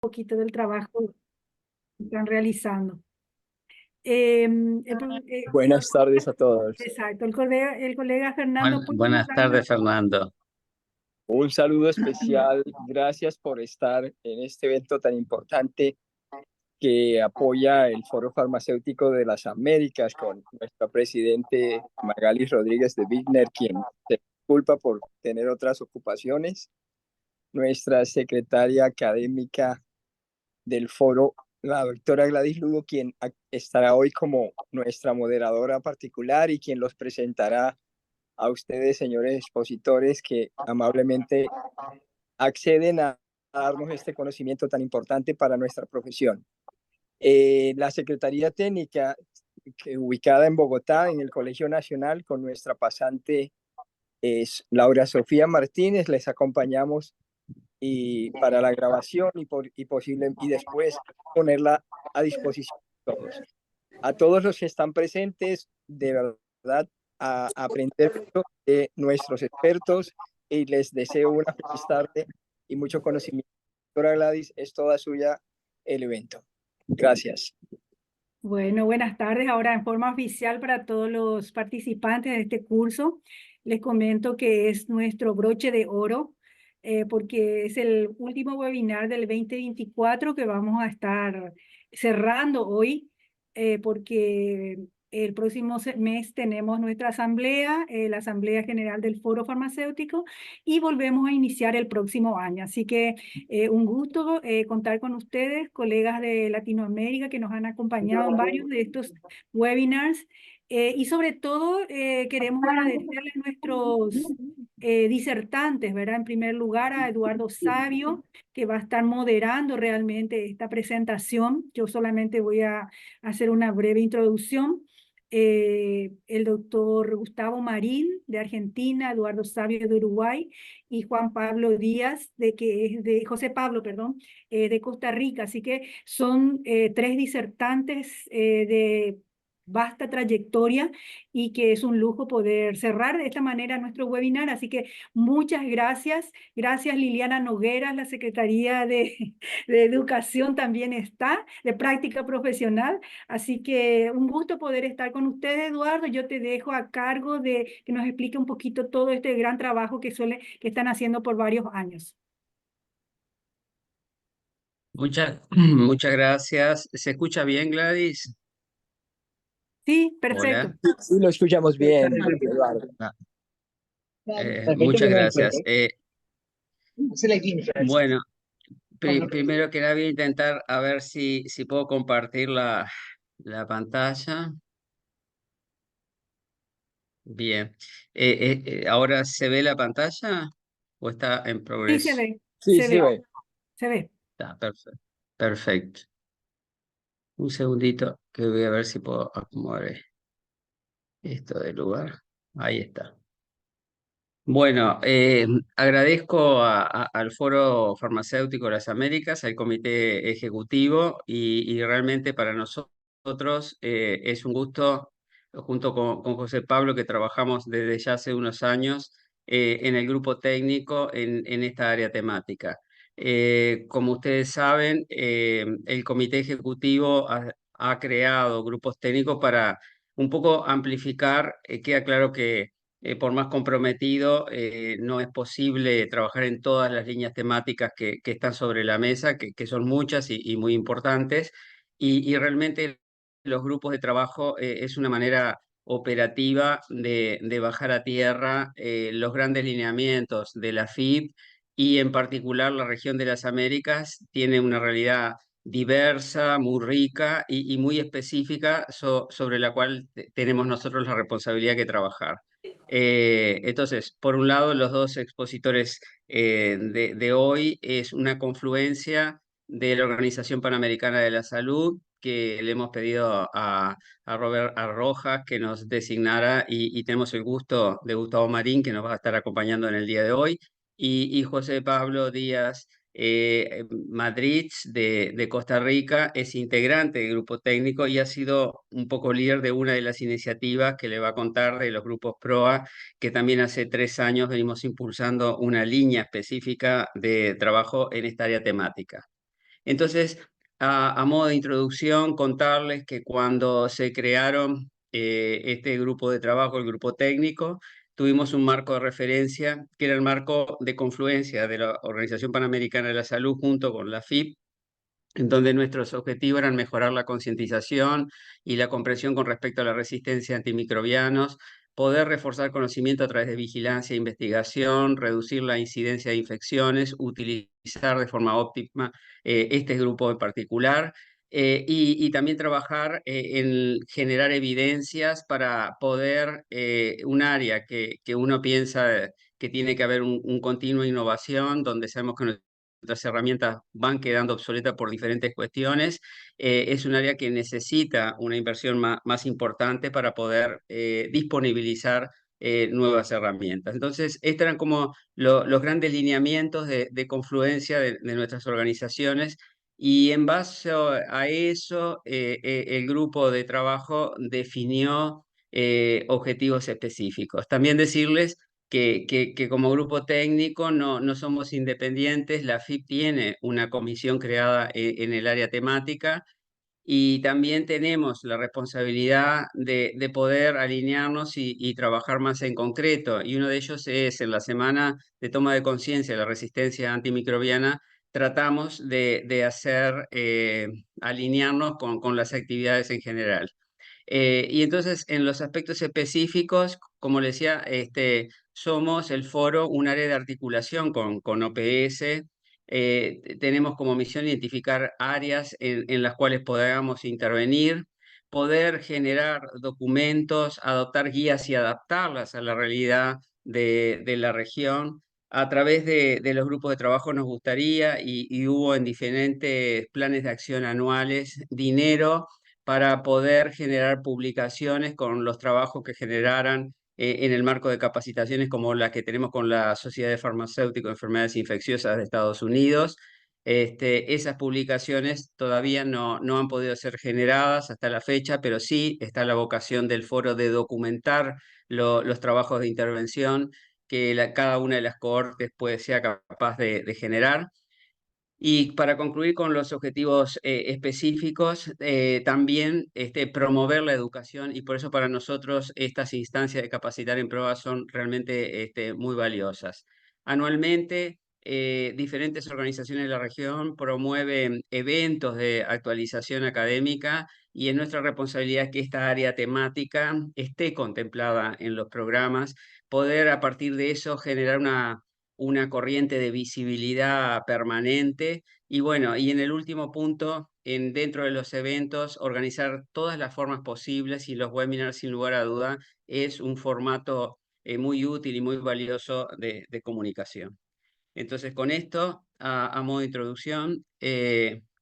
poquito del trabajo que están realizando. Buenas tardes a todos. Exacto, el colega Fernando puede Buenas darnos. tardes, Fernando. Un saludo especial. Gracias por estar en este evento tan importante que apoya el Foro Farmacéutico de las Américas con nuestro presidente Magali Rodríguez de Wigner, quien se disculpa por tener otras ocupaciones, nuestra secretaria académica del foro, la doctora Gladys Lugo, quien estará hoy como nuestra moderadora particular y quien los presentará a ustedes, señores expositores, que amablemente acceden a darnos este conocimiento tan importante para nuestra profesión. La Secretaría Técnica, ubicada en Bogotá, en el Colegio Nacional, con nuestra pasante es Laura Sofía Martínez, les acompañamos y para la grabación y después ponerla a disposición de todos. A todos los que están presentes, de verdad, a aprender mucho de nuestros expertos y les deseo una feliz tarde y mucho conocimiento. Doctora Gladys, es toda suya el evento. Gracias. Bueno, buenas tardes. Ahora en forma oficial para todos los participantes de este curso, les comento que es nuestro broche de oro, porque es el último webinar del 2024 que vamos a estar cerrando hoy, porque el próximo mes tenemos nuestra asamblea, la Asamblea General del Foro Farmacéutico, y volvemos a iniciar el próximo año. Así que un gusto contar con ustedes, colegas de Latinoamérica que nos han acompañado en varios de estos webinars. Y sobre todo queremos agradecerles a nuestros disertantes, ¿verdad? En primer lugar a Eduardo Sabio, que va a estar moderando realmente esta presentación. Yo solamente voy a hacer una breve introducción. El doctor Gustavo Marín de Argentina, Eduardo Sabio de Uruguay y Juan Pablo Díaz, que es de José Pablo, perdón, de Costa Rica. Así que son tres disertantes de vasta trayectoria y que es un lujo poder cerrar de esta manera nuestro webinar. Así que muchas gracias. Gracias Liliana Nogueras, la Secretaría de Educación también está, de Práctica Profesional. Así que un gusto poder estar con ustedes, Eduardo. Yo te dejo a cargo de que nos explique un poquito todo este gran trabajo que están haciendo por varios años. Muchas gracias. ¿Se escucha bien, Gladys? Sí, perfecto. Hola. Sí, lo escuchamos bien, Eduardo. Ah, muchas gracias. Bueno, primero que nada voy a intentar a ver si puedo compartir la pantalla. Bien. ¿Ahora se ve la pantalla o está en Sí, se progreso? ve, Sí, se sí, ve, ve. se ve. Está perfecto. Perfecto. Un segundito que voy a ver si puedo acomodar esto de lugar. Ahí está. Bueno, agradezco al Foro Farmacéutico de las Américas, al Comité Ejecutivo y realmente para nosotros es un gusto, junto con José Pablo, que trabajamos desde ya hace unos años en el grupo técnico en esta área temática. Como ustedes saben, el Comité Ejecutivo ha creado grupos técnicos para un poco amplificar, queda claro que por más comprometido, no es posible trabajar en todas las líneas temáticas que están sobre la mesa, que son muchas y muy importantes, y realmente los grupos de trabajo es una manera operativa de bajar a tierra los grandes lineamientos de la FIB y en particular la región de las Américas tiene una realidad diversa, muy rica y muy específica sobre la cual tenemos nosotros la responsabilidad que trabajar. Entonces, por un lado, los dos expositores de hoy es una confluencia de la Organización Panamericana de la Salud, que le hemos pedido a Robert Arrojas que nos designara y tenemos el gusto de Gustavo Marín, que nos va a estar acompañando en el día de hoy, y José Pablo Díaz Madrid de Costa Rica, es integrante del grupo técnico y ha sido un poco líder de una de las iniciativas que le va a contar de los grupos PROA, que también hace 3 años venimos impulsando una línea específica de trabajo en esta área temática. Entonces, a modo de introducción, contarles que cuando se crearon este grupo de trabajo, el grupo técnico, tuvimos un marco de referencia, que era el marco de confluencia de la Organización Panamericana de la Salud junto con la FIP, en donde nuestros objetivos eran mejorar la concientización y la comprensión con respecto a la resistencia a antimicrobianos, poder reforzar conocimiento a través de vigilancia e investigación, reducir la incidencia de infecciones, utilizar de forma óptima este grupo en particular, y también trabajar en generar evidencias para poder, un área que uno piensa que tiene que haber un continua innovación, donde sabemos que nuestras herramientas van quedando obsoletas por diferentes cuestiones. Es un área que necesita una inversión más importante para poder disponibilizar nuevas herramientas. Entonces, estos eran como los grandes lineamientos de confluencia de nuestras organizaciones. Y en base a eso, el grupo de trabajo definió objetivos específicos. También decirles que como grupo técnico no somos independientes. La FIP tiene una comisión creada en el área temática, y también tenemos la responsabilidad de poder alinearnos y trabajar más en concreto. Y uno de ellos es en la semana de toma de conciencia de la resistencia antimicrobiana. Tratamos de hacer, alinearnos con las actividades en general. Y entonces, en los aspectos específicos, como les decía, somos el foro, un área de articulación con OPS. Tenemos como misión identificar áreas en las cuales podamos intervenir, poder generar documentos, adoptar guías y adaptarlas a la realidad de la región. A través de los grupos de trabajo nos gustaría, y hubo en diferentes planes de acción anuales, dinero para poder generar publicaciones con los trabajos que generaran en el marco de capacitaciones como la que tenemos con la Sociedad de Farmacéuticos de Enfermedades Infecciosas de Estados Unidos. Esas publicaciones todavía no han podido ser generadas hasta la fecha, pero sí está la vocación del foro de documentar los trabajos de intervención que cada una de las cohortes sea capaz de generar. Y para concluir con los objetivos específicos, también promover la educación, y por eso para nosotros estas instancias de capacitar en pruebas son realmente muy valiosas. Anualmente, diferentes organizaciones de la región promueven eventos de actualización académica, y es nuestra responsabilidad que esta área temática esté contemplada en los programas, poder a partir de eso generar una corriente de visibilidad permanente. Y bueno, y en el último punto, dentro de los eventos, organizar todas las formas posibles, y los webinars, sin lugar a duda, es un formato muy útil y muy valioso de comunicación. Entonces, con esto, a modo de introducción,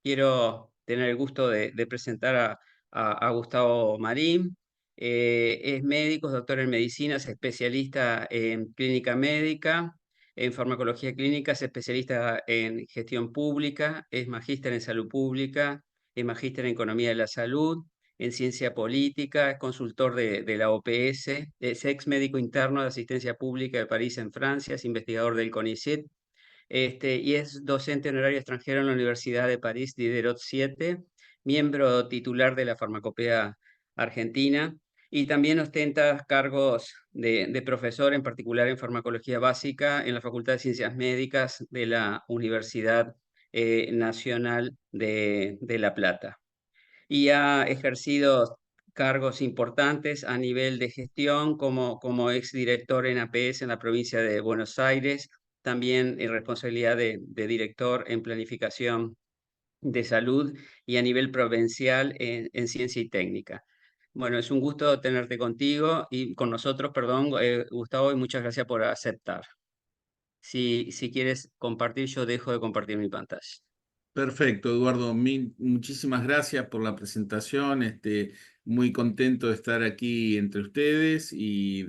quiero tener el gusto de presentar a Gustavo Marín. Es médico, es doctor en medicina, es especialista en clínica médica, en farmacología clínica, es especialista en gestión pública, es magíster en salud pública, es magíster en economía de la salud, en ciencia política, es consultor de la OPS, es ex médico interno de asistencia pública de París en Francia, es investigador del CONICET, y es docente honorario extranjero en la Universidad de París Diderot 7, miembro titular de la Farmacopea Argentina, y también ostenta cargos de profesor, en particular en farmacología básica, en la Facultad de Ciencias Médicas de la Universidad Nacional de La Plata. Y ha ejercido cargos importantes a nivel de gestión como exdirector en APS en la provincia de Buenos Aires, también en responsabilidad de director en planificación de salud, y a nivel provincial en ciencia y técnica. Bueno, es un gusto tenerte contigo y con nosotros, perdón, Gustavo, y muchas gracias por aceptar. Si quieres compartir, yo dejo de compartir mi pantalla. Perfecto, Eduardo. Muchísimas gracias por la presentación. Muy contento de estar aquí entre ustedes y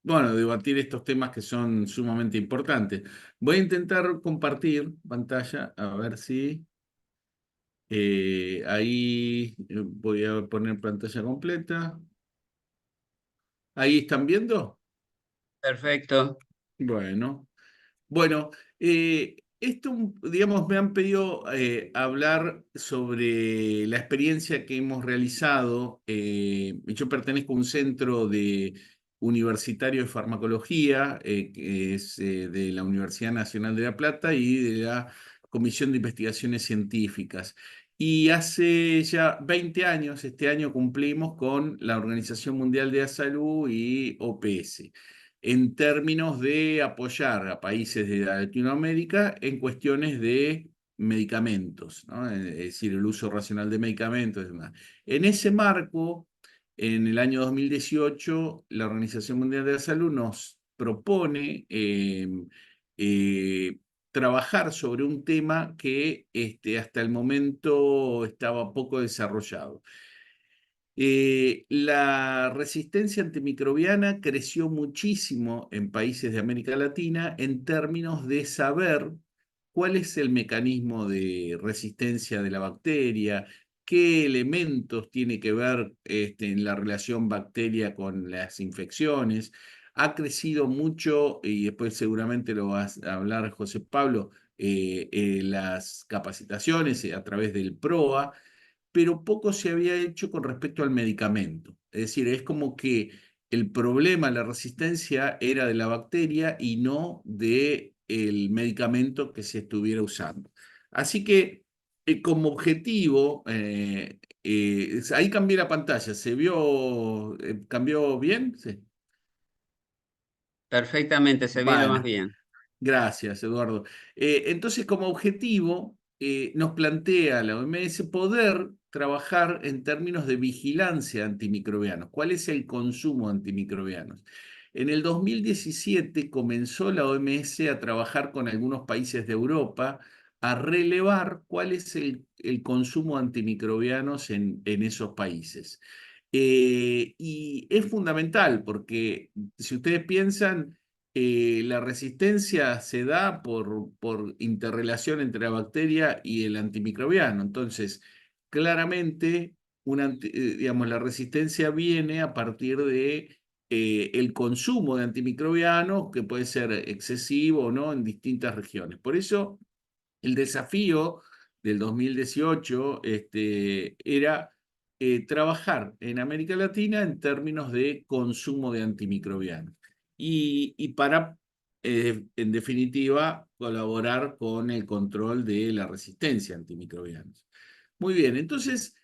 bueno, debatir estos temas que son sumamente importantes. Voy a intentar compartir pantalla, a ver si ahí voy a poner pantalla completa. ¿Ahí están viendo? Perfecto. Bueno. Bueno, esto, digamos, me han pedido hablar sobre la experiencia que hemos realizado. Yo pertenezco a un centro universitario de farmacología, que es de la Universidad Nacional de La Plata y de la Comisión de Investigaciones Científicas. Y hace ya 20 años, este año cumplimos con la Organización Mundial de la Salud y OPS, en términos de apoyar a países de Latinoamérica en cuestiones de medicamentos, ¿no? Es decir, el uso racional de medicamentos y demás. En ese marco, en el año 2018, la Organización Mundial de la Salud nos propone eh, trabajar sobre un tema que hasta el momento estaba poco desarrollado. La resistencia antimicrobiana creció muchísimo en países de América Latina en términos de saber cuál es el mecanismo de resistencia de la bacteria, qué elementos tiene que ver en la relación bacteria con las infecciones. Ha crecido mucho, y después seguramente lo vas a hablar José Pablo, las capacitaciones a través del PROA, pero poco se había hecho con respecto al medicamento. Es decir, es como que el problema, la resistencia, era de la bacteria y no del medicamento que se estuviera usando. Así que, como objetivo, ahí cambié la pantalla, ¿se vio, cambió bien? Sí. Perfectamente, se ve lo más Bueno. bien. Gracias, Eduardo. Entonces, como objetivo, nos plantea la OMS poder trabajar en términos de vigilancia antimicrobianos. ¿Cuál es el consumo de antimicrobianos? En el 2017 comenzó la OMS a trabajar con algunos países de Europa a relevar cuál es el consumo de antimicrobianos en esos países. Y es fundamental porque si ustedes piensan, la resistencia se da por interrelación entre la bacteria y el antimicrobiano. Entonces, claramente, digamos, la resistencia viene a partir de el consumo de antimicrobianos, que puede ser excesivo o no en distintas regiones. Por eso, el desafío del 2018 era trabajar en América Latina en términos de consumo de antimicrobianos y para, en definitiva, colaborar con el control de la resistencia a antimicrobianos. Muy bien, entonces,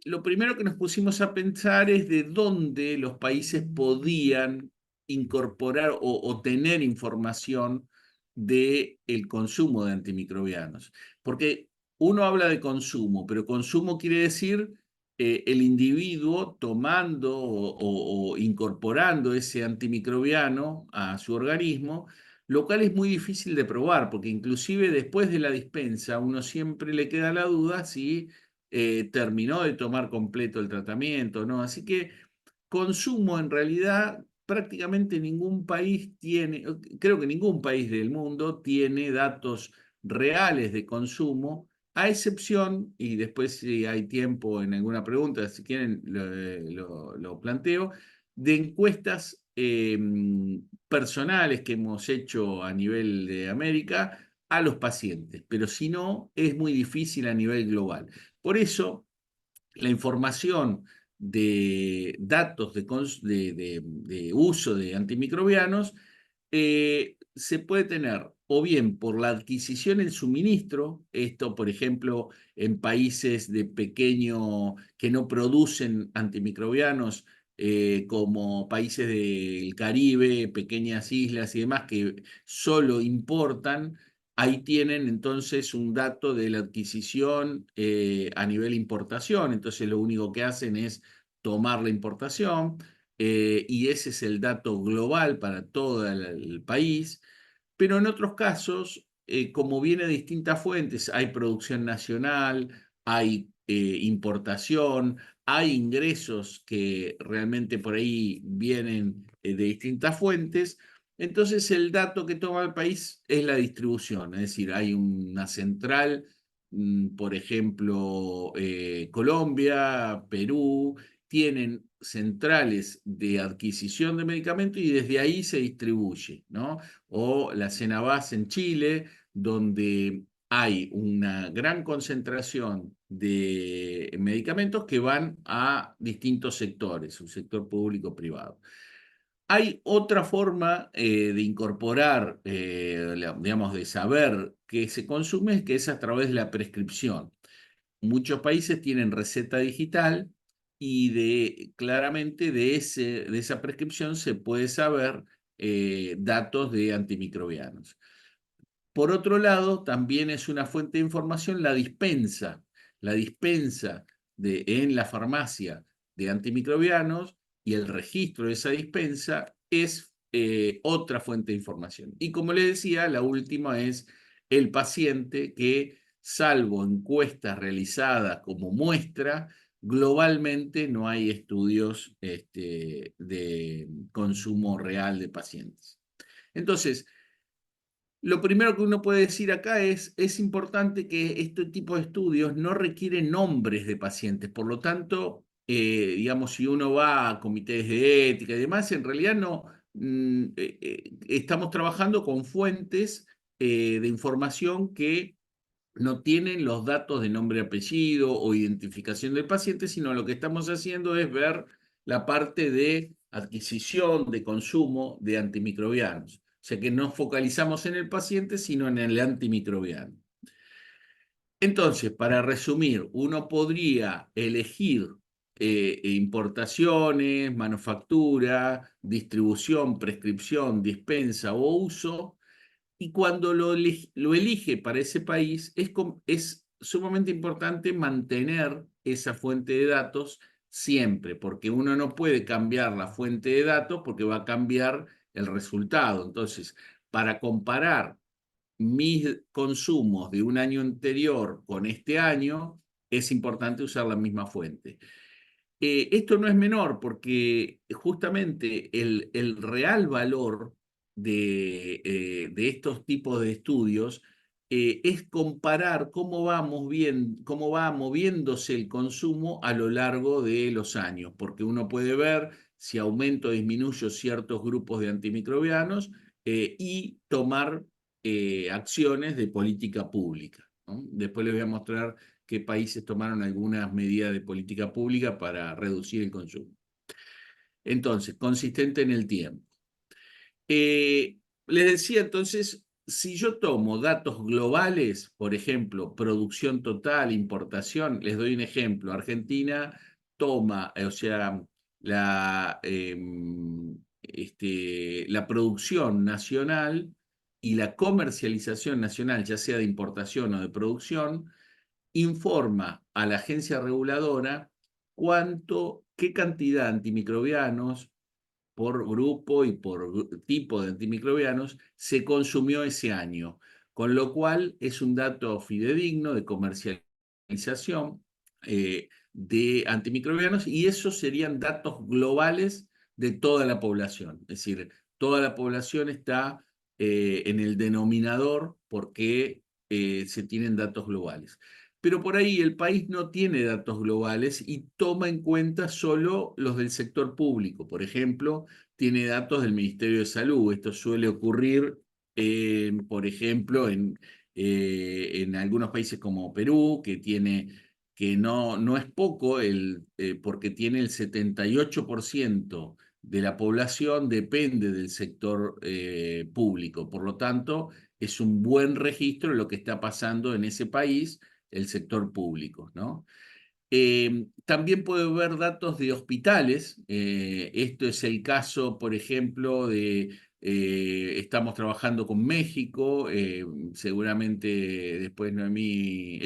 lo primero que nos pusimos a pensar es de dónde los países podían incorporar o tener información del consumo de antimicrobianos. Porque uno habla de consumo, pero consumo quiere decir el individuo tomando o incorporando ese antimicrobiano a su organismo, lo cual es muy difícil de probar, porque inclusive después de la dispensa uno siempre le queda la duda si terminó de tomar completo el tratamiento, ¿no? Así que consumo en realidad prácticamente ningún país tiene, creo que ningún país del mundo tiene datos reales de consumo, a excepción, y después si hay tiempo en alguna pregunta, si quieren lo planteo, de encuestas personales que hemos hecho a nivel de América a los pacientes, pero si no, es muy difícil a nivel global. Por eso, la información de datos de uso de antimicrobianos se puede tener o bien por la adquisición en suministro, esto por ejemplo en países de pequeño que no producen antimicrobianos, como países del Caribe, pequeñas islas y demás que solo importan. Ahí tienen entonces un dato de la adquisición a nivel importación, entonces lo único que hacen es tomar la importación, y ese es el dato global para todo el país, pero en otros casos, como viene de distintas fuentes, hay producción nacional, hay importación, hay ingresos que realmente por ahí vienen de distintas fuentes. Entonces el dato que toma el país es la distribución, es decir, hay una central, por ejemplo, Colombia, Perú, tienen centrales de adquisición de medicamentos y desde ahí se distribuye, ¿no? O la Cenabás en Chile donde hay una gran concentración de medicamentos que van a distintos sectores, un sector público-privado. Hay otra forma de incorporar, digamos, de saber qué se consume, que es a través de la prescripción. Muchos países tienen receta digital y claramente de esa prescripción se puede saber datos de antimicrobianos. Por otro lado, también es una fuente de información la dispensa. La dispensa en la farmacia de antimicrobianos y el registro de esa dispensa es otra fuente de información. Y como le decía, la última es el paciente que, salvo encuestas realizadas como muestra, globalmente no hay estudios de consumo real de pacientes. Entonces, lo primero que uno puede decir acá es importante que este tipo de estudios no requieren nombres de pacientes, por lo tanto, digamos, si uno va a comités de ética y demás, en realidad no, estamos trabajando con fuentes de información que no tienen los datos de nombre, apellido o identificación del paciente, sino lo que estamos haciendo es ver la parte de adquisición, de consumo de antimicrobianos. O sea que no focalizamos en el paciente, sino en el antimicrobiano. Entonces, para resumir, uno podría elegir importaciones, manufactura, distribución, prescripción, dispensa o uso, y cuando lo elige para ese país, es sumamente importante mantener esa fuente de datos siempre, porque uno no puede cambiar la fuente de datos porque va a cambiar el resultado. Entonces, para comparar mis consumos de un año anterior con este año, es importante usar la misma fuente. Esto no es menor porque justamente el real valor de estos tipos de estudios es comparar cómo cómo va moviéndose el consumo a lo largo de los años, porque uno puede ver si aumento o disminuyo ciertos grupos de antimicrobianos y tomar acciones de política pública, ¿no? Después les voy a mostrar qué países tomaron algunas medidas de política pública para reducir el consumo. Entonces, consistente en el tiempo. Les decía entonces, si yo tomo datos globales, por ejemplo, producción total, importación, les doy un ejemplo. Argentina toma, o sea, la producción nacional y la comercialización nacional, ya sea de importación o de producción, informa a la agencia reguladora qué cantidad de antimicrobianos por grupo y por tipo de antimicrobianos se consumió ese año, con lo cual es un dato fidedigno de comercialización de antimicrobianos y esos serían datos globales de toda la población. Es decir, toda la población está en el denominador porque se tienen datos globales. Pero por ahí el país no tiene datos globales y toma en cuenta solo los del sector público. Por ejemplo, tiene datos del Ministerio de Salud. Esto suele ocurrir, por ejemplo, en algunos países como Perú, que no es poco, porque tiene el 78% de la población depende del sector público. Por lo tanto, es un buen registro de lo que está pasando en ese país, el sector público, ¿no? También puede ver datos de hospitales. Esto es el caso, por ejemplo, estamos trabajando con México. Seguramente después Noemí,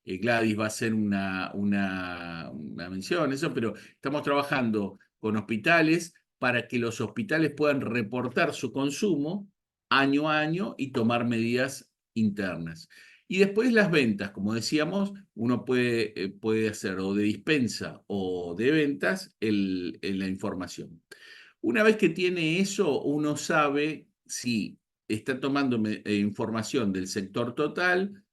Gladys va a hacer una mención, eso, pero estamos trabajando con hospitales para que los hospitales puedan reportar su consumo año a año y tomar medidas internas. Y después las ventas, como decíamos, uno puede hacer o de dispensa o de ventas la información. Una vez que tiene eso, uno sabe si está tomando información del sector total,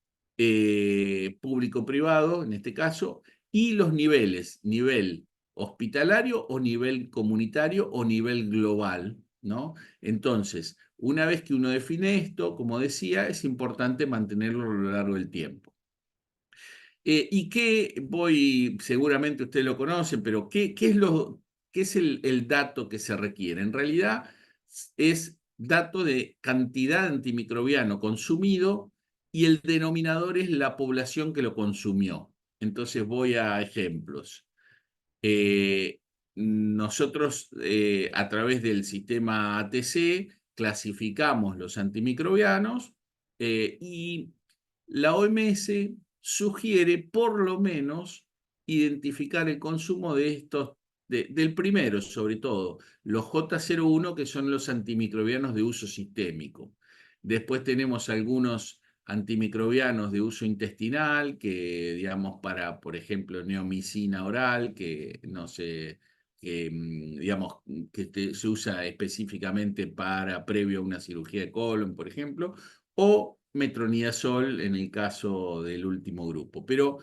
público-privado en este caso, y los niveles, nivel hospitalario o nivel comunitario o nivel global, ¿no? Entonces, una vez que uno define esto, como decía, es importante mantenerlo a lo largo del tiempo. Y seguramente ustedes lo conocen, pero ¿qué es el dato que se requiere? En realidad es dato de cantidad de antimicrobiano consumido y el denominador es la población que lo consumió. Entonces voy a ejemplos. Nosotros a través del sistema ATC clasificamos los antimicrobianos y la OMS sugiere por lo menos identificar el consumo de estos, del primero sobre todo, los J01 que son los antimicrobianos de uso sistémico. Después tenemos algunos antimicrobianos de uso intestinal, que digamos para, por ejemplo, neomicina oral, que no sé, que digamos que se usa específicamente para previo a una cirugía de colon, por ejemplo, o metronidazol en el caso del último grupo. Pero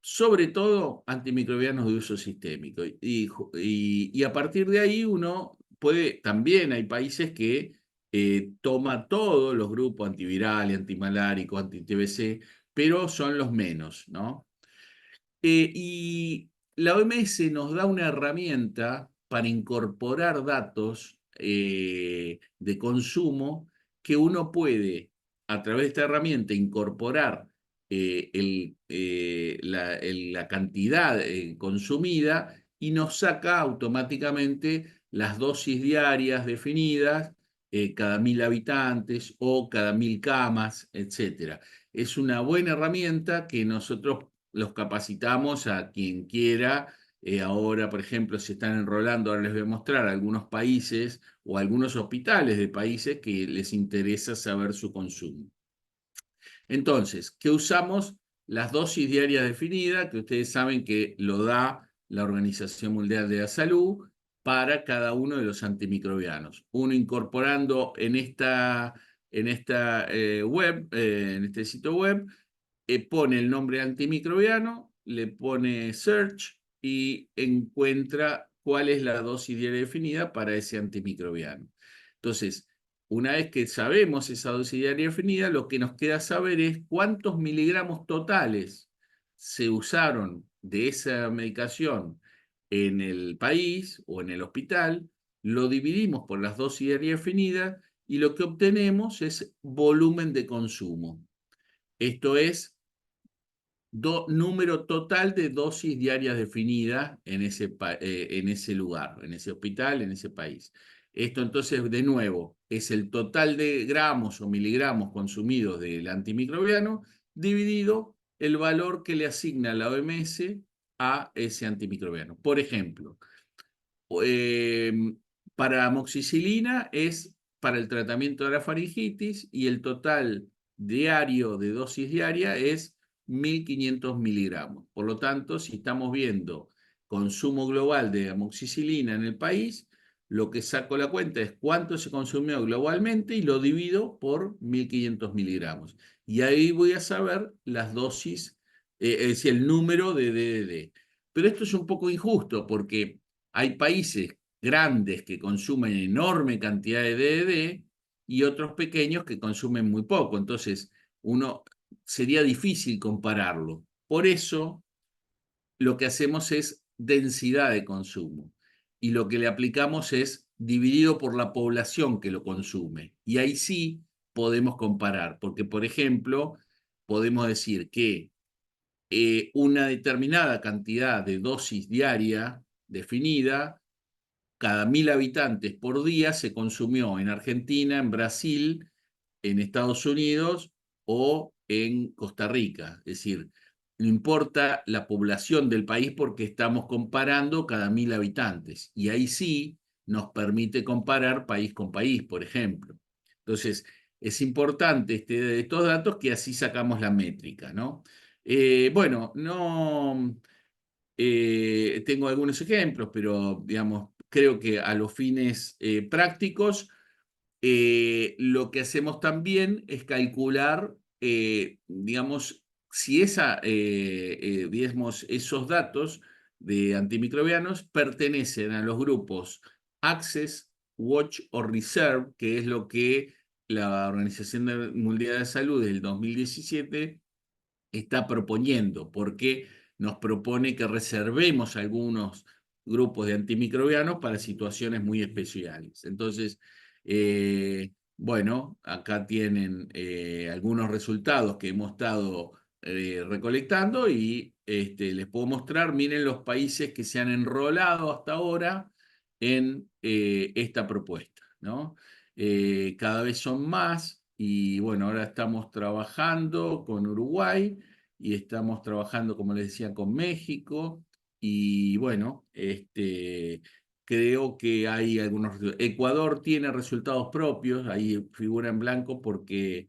sobre todo antimicrobianos de uso sistémico. Y a partir de ahí uno puede, también hay países que toma todos los grupos antivirales, antimaláricos, anti-TBC, pero son los menos, ¿no? Y la OMS nos da una herramienta para incorporar datos de consumo que uno puede, a través de esta herramienta, incorporar la cantidad consumida y nos saca automáticamente las dosis diarias definidas cada 1000 habitantes o cada 1000 camas, etc. Es una buena herramienta que nosotros los capacitamos a quien quiera. Ahora, por ejemplo, se están enrolando, ahora les voy a mostrar algunos países o algunos hospitales de países que les interesa saber su consumo. Entonces, ¿qué usamos? Las dosis diarias definidas, que ustedes saben que lo da la Organización Mundial de la Salud para cada uno de los antimicrobianos. Uno incorporando en esta web, en este sitio web, pone el nombre antimicrobiano, le pone search y encuentra cuál es la dosis diaria definida para ese antimicrobiano. Entonces, una vez que sabemos esa dosis diaria definida, lo que nos queda saber es cuántos miligramos totales se usaron de esa medicación en el país o en el hospital, lo dividimos por las dosis diarias definidas y lo que obtenemos es volumen de consumo. Esto es número total de dosis diarias definidas en ese lugar, en ese hospital, en ese país. Esto entonces, de nuevo, es el total de gramos o miligramos consumidos del antimicrobiano dividido el valor que le asigna la OMS a ese antimicrobiano. Por ejemplo, para amoxicilina es para el tratamiento de la faringitis y el total diario de dosis diaria es 1500 miligramos. Por lo tanto, si estamos viendo consumo global de amoxicilina en el país, lo que saco la cuenta es cuánto se consumió globalmente y lo divido por 1500 miligramos. Y ahí voy a saber las dosis, es decir, el número de DDD. Pero esto es un poco injusto porque hay países grandes que consumen enorme cantidad de DDD y otros pequeños que consumen muy poco. Entonces, sería difícil compararlo. Por eso, lo que hacemos es densidad de consumo y lo que le aplicamos es dividido por la población que lo consume. Y ahí sí podemos comparar, porque, por ejemplo, podemos decir que una determinada cantidad de dosis diaria definida cada 1000 habitantes por día se consumió en Argentina, en Brasil, en Estados Unidos o en Costa Rica. Es decir, no importa la población del país porque estamos comparando cada 1000 habitantes. Y ahí sí nos permite comparar país con país, por ejemplo. Entonces, es importante estos datos que así sacamos la métrica, ¿no? Bueno, no... tengo algunos ejemplos, pero digamos, creo que a los fines prácticos, lo que hacemos también es calcular, digamos, si digamos, esos datos de antimicrobianos pertenecen a los grupos Access, Watch or Reserve, que es lo que la Organización Mundial de Salud del 2017 está proponiendo, porque nos propone que reservemos algunos grupos de antimicrobianos para situaciones muy especiales. Entonces, bueno, acá tienen algunos resultados que hemos estado recolectando y les puedo mostrar, miren los países que se han enrolado hasta ahora en esta propuesta, ¿no? Cada vez son más y bueno, ahora estamos trabajando con Uruguay y estamos trabajando, como les decía, con México y bueno, creo que hay algunos... Ecuador tiene resultados propios, ahí figura en blanco porque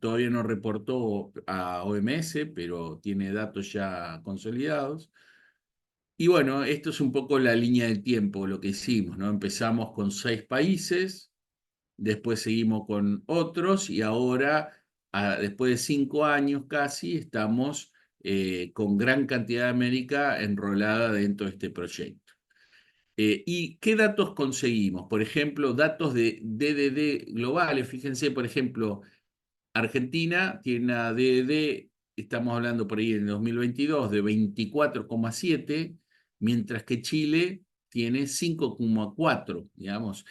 todavía no reportó a OMS, pero tiene datos ya consolidados. Y bueno, esto es un poco la línea del tiempo, lo que hicimos, ¿no? Empezamos con 6 países, después seguimos con otros y ahora, después de 5 años casi, estamos con gran cantidad de América enrolada dentro de este proyecto. ¿Y qué datos conseguimos? Por ejemplo, datos de DDD globales. Fíjense, por ejemplo, Argentina tiene una DDD, estamos hablando por ahí en 2022, de 24,7, mientras que Chile tiene 5,4, digamos.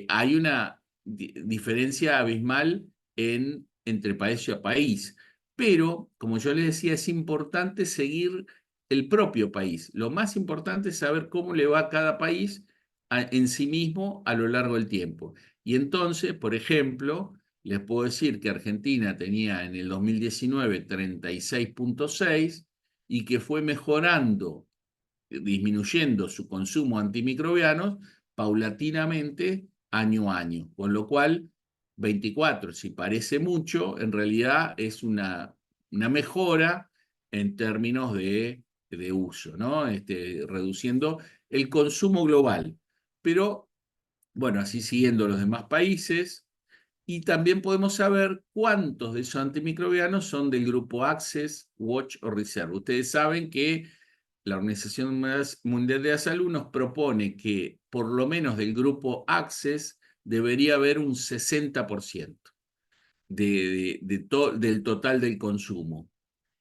Hay una diferencia abismal entre país y país, pero, como yo les decía, es importante seguir el propio país. Lo más importante es saber cómo le va a cada país en sí mismo a lo largo del tiempo. Y entonces, por ejemplo, les puedo decir que Argentina tenía en el 2019 36,6 y que fue mejorando, disminuyendo su consumo de antimicrobianos paulatinamente año a año. Con lo cual, 24, si parece mucho, en realidad es una mejora en términos de uso, ¿no? Reduciendo el consumo global. Pero, bueno, así siguiendo los demás países. Y también podemos saber cuántos de esos antimicrobianos son del grupo Access, Watch o Reserve. Ustedes saben que la Organización Mundial de la Salud nos propone que por lo menos del grupo Access debería haber un 60% del total del consumo.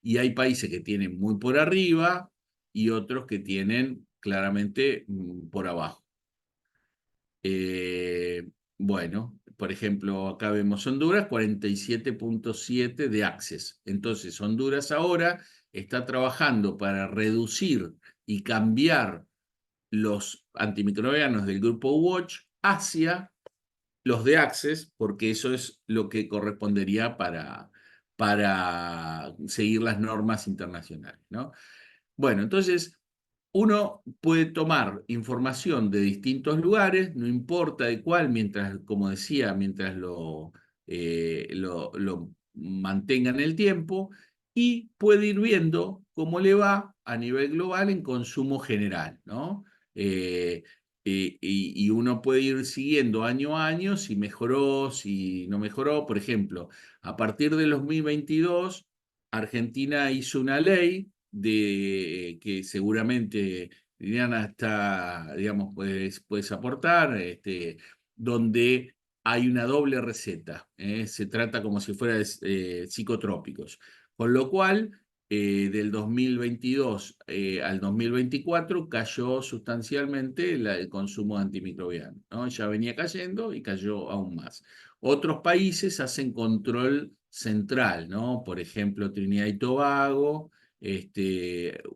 Y hay países que tienen muy por arriba y otros que tienen claramente por abajo. Bueno, por ejemplo, acá vemos Honduras, 47,7 de Access. Entonces, Honduras ahora está trabajando para reducir y cambiar los antimicrobianos del grupo Watch hacia los de Access, porque eso es lo que correspondería para seguir las normas internacionales, ¿no? Bueno, entonces uno puede tomar información de distintos lugares, no importa de cuál, mientras, como decía, mientras lo mantenga en el tiempo, y puede ir viendo cómo le va a nivel global en consumo general, ¿no? Y uno puede ir siguiendo año a año si mejoró, si no mejoró. Por ejemplo, a partir del 2022, Argentina hizo una ley que seguramente Liliana está, digamos, puedes aportar, donde hay una doble receta, se trata como si fuera psicotrópicos, con lo cual del 2022 al 2024 cayó sustancialmente el consumo de antimicrobiano, ¿no? Ya venía cayendo y cayó aún más. Otros países hacen control central, ¿no? Por ejemplo, Trinidad y Tobago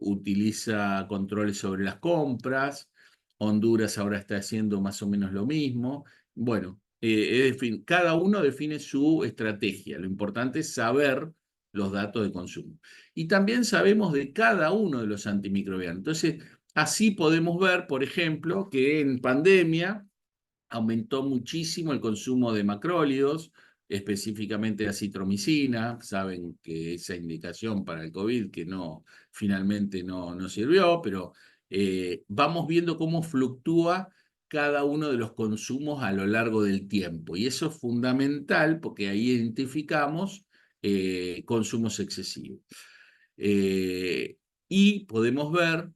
utiliza controles sobre las compras. Honduras ahora está haciendo más o menos lo mismo. Bueno, cada uno define su estrategia. Lo importante es saber los datos de consumo. Y también sabemos de cada uno de los antimicrobianos. Entonces, así podemos ver, por ejemplo, que en pandemia aumentó muchísimo el consumo de macrólidos, específicamente la citromicina. Saben que esa indicación para el COVID que finalmente no sirvió, pero vamos viendo cómo fluctúa cada uno de los consumos a lo largo del tiempo. Y eso es fundamental porque ahí identificamos consumos excesivos. Y podemos ver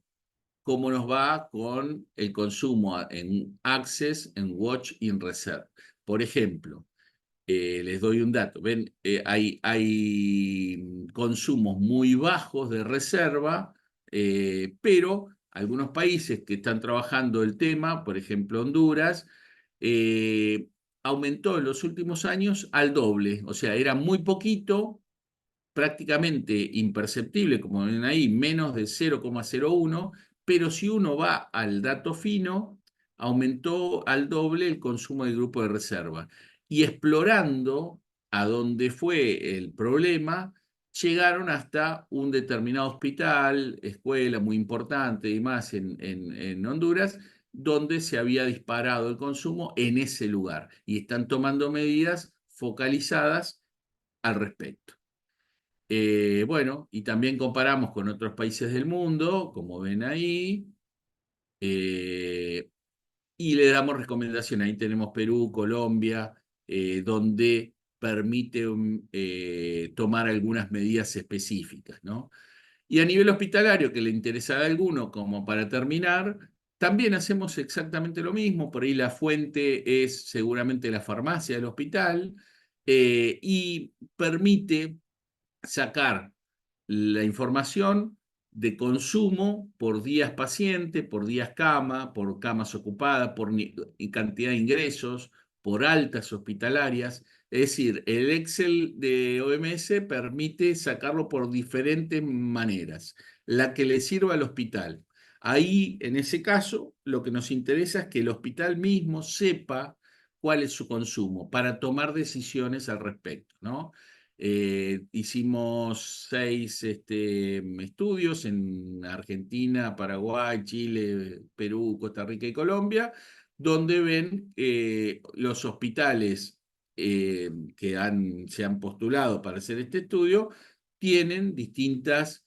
cómo nos va con el consumo en Access, en Watch y en Reserve. Por ejemplo, les doy un dato. Ven, hay consumos muy bajos de reserva, pero algunos países que están trabajando el tema, por ejemplo Honduras, aumentó en los últimos años al doble. O sea, era muy poquito, prácticamente imperceptible, como ven ahí, menos de 0,01, pero si uno va al dato fino, aumentó al doble el consumo del grupo de reserva. Y explorando a dónde fue el problema, llegaron hasta un determinado hospital, escuela muy importante y más en Honduras, donde se había disparado el consumo en ese lugar. Y están tomando medidas focalizadas al respecto. Bueno, y también comparamos con otros países del mundo, como ven ahí, eh, y le damos recomendaciones. Ahí tenemos Perú, Colombia, donde permite tomar algunas medidas específicas, ¿no? Y a nivel hospitalario, que le interesa a alguno, como para terminar, también hacemos exactamente lo mismo. Por ahí la fuente es seguramente la farmacia del hospital, y permite sacar la información de consumo por días paciente, por días cama, por camas ocupadas, por cantidad de ingresos, por altas hospitalarias. Es decir, el Excel de OMS permite sacarlo por diferentes maneras, la que le sirva al hospital. Ahí, en ese caso, lo que nos interesa es que el hospital mismo sepa cuál es su consumo para tomar decisiones al respecto, ¿no? Hicimos 6 estudios en Argentina, Paraguay, Chile, Perú, Costa Rica y Colombia, donde ven los hospitales se han postulado para hacer este estudio, tienen distintas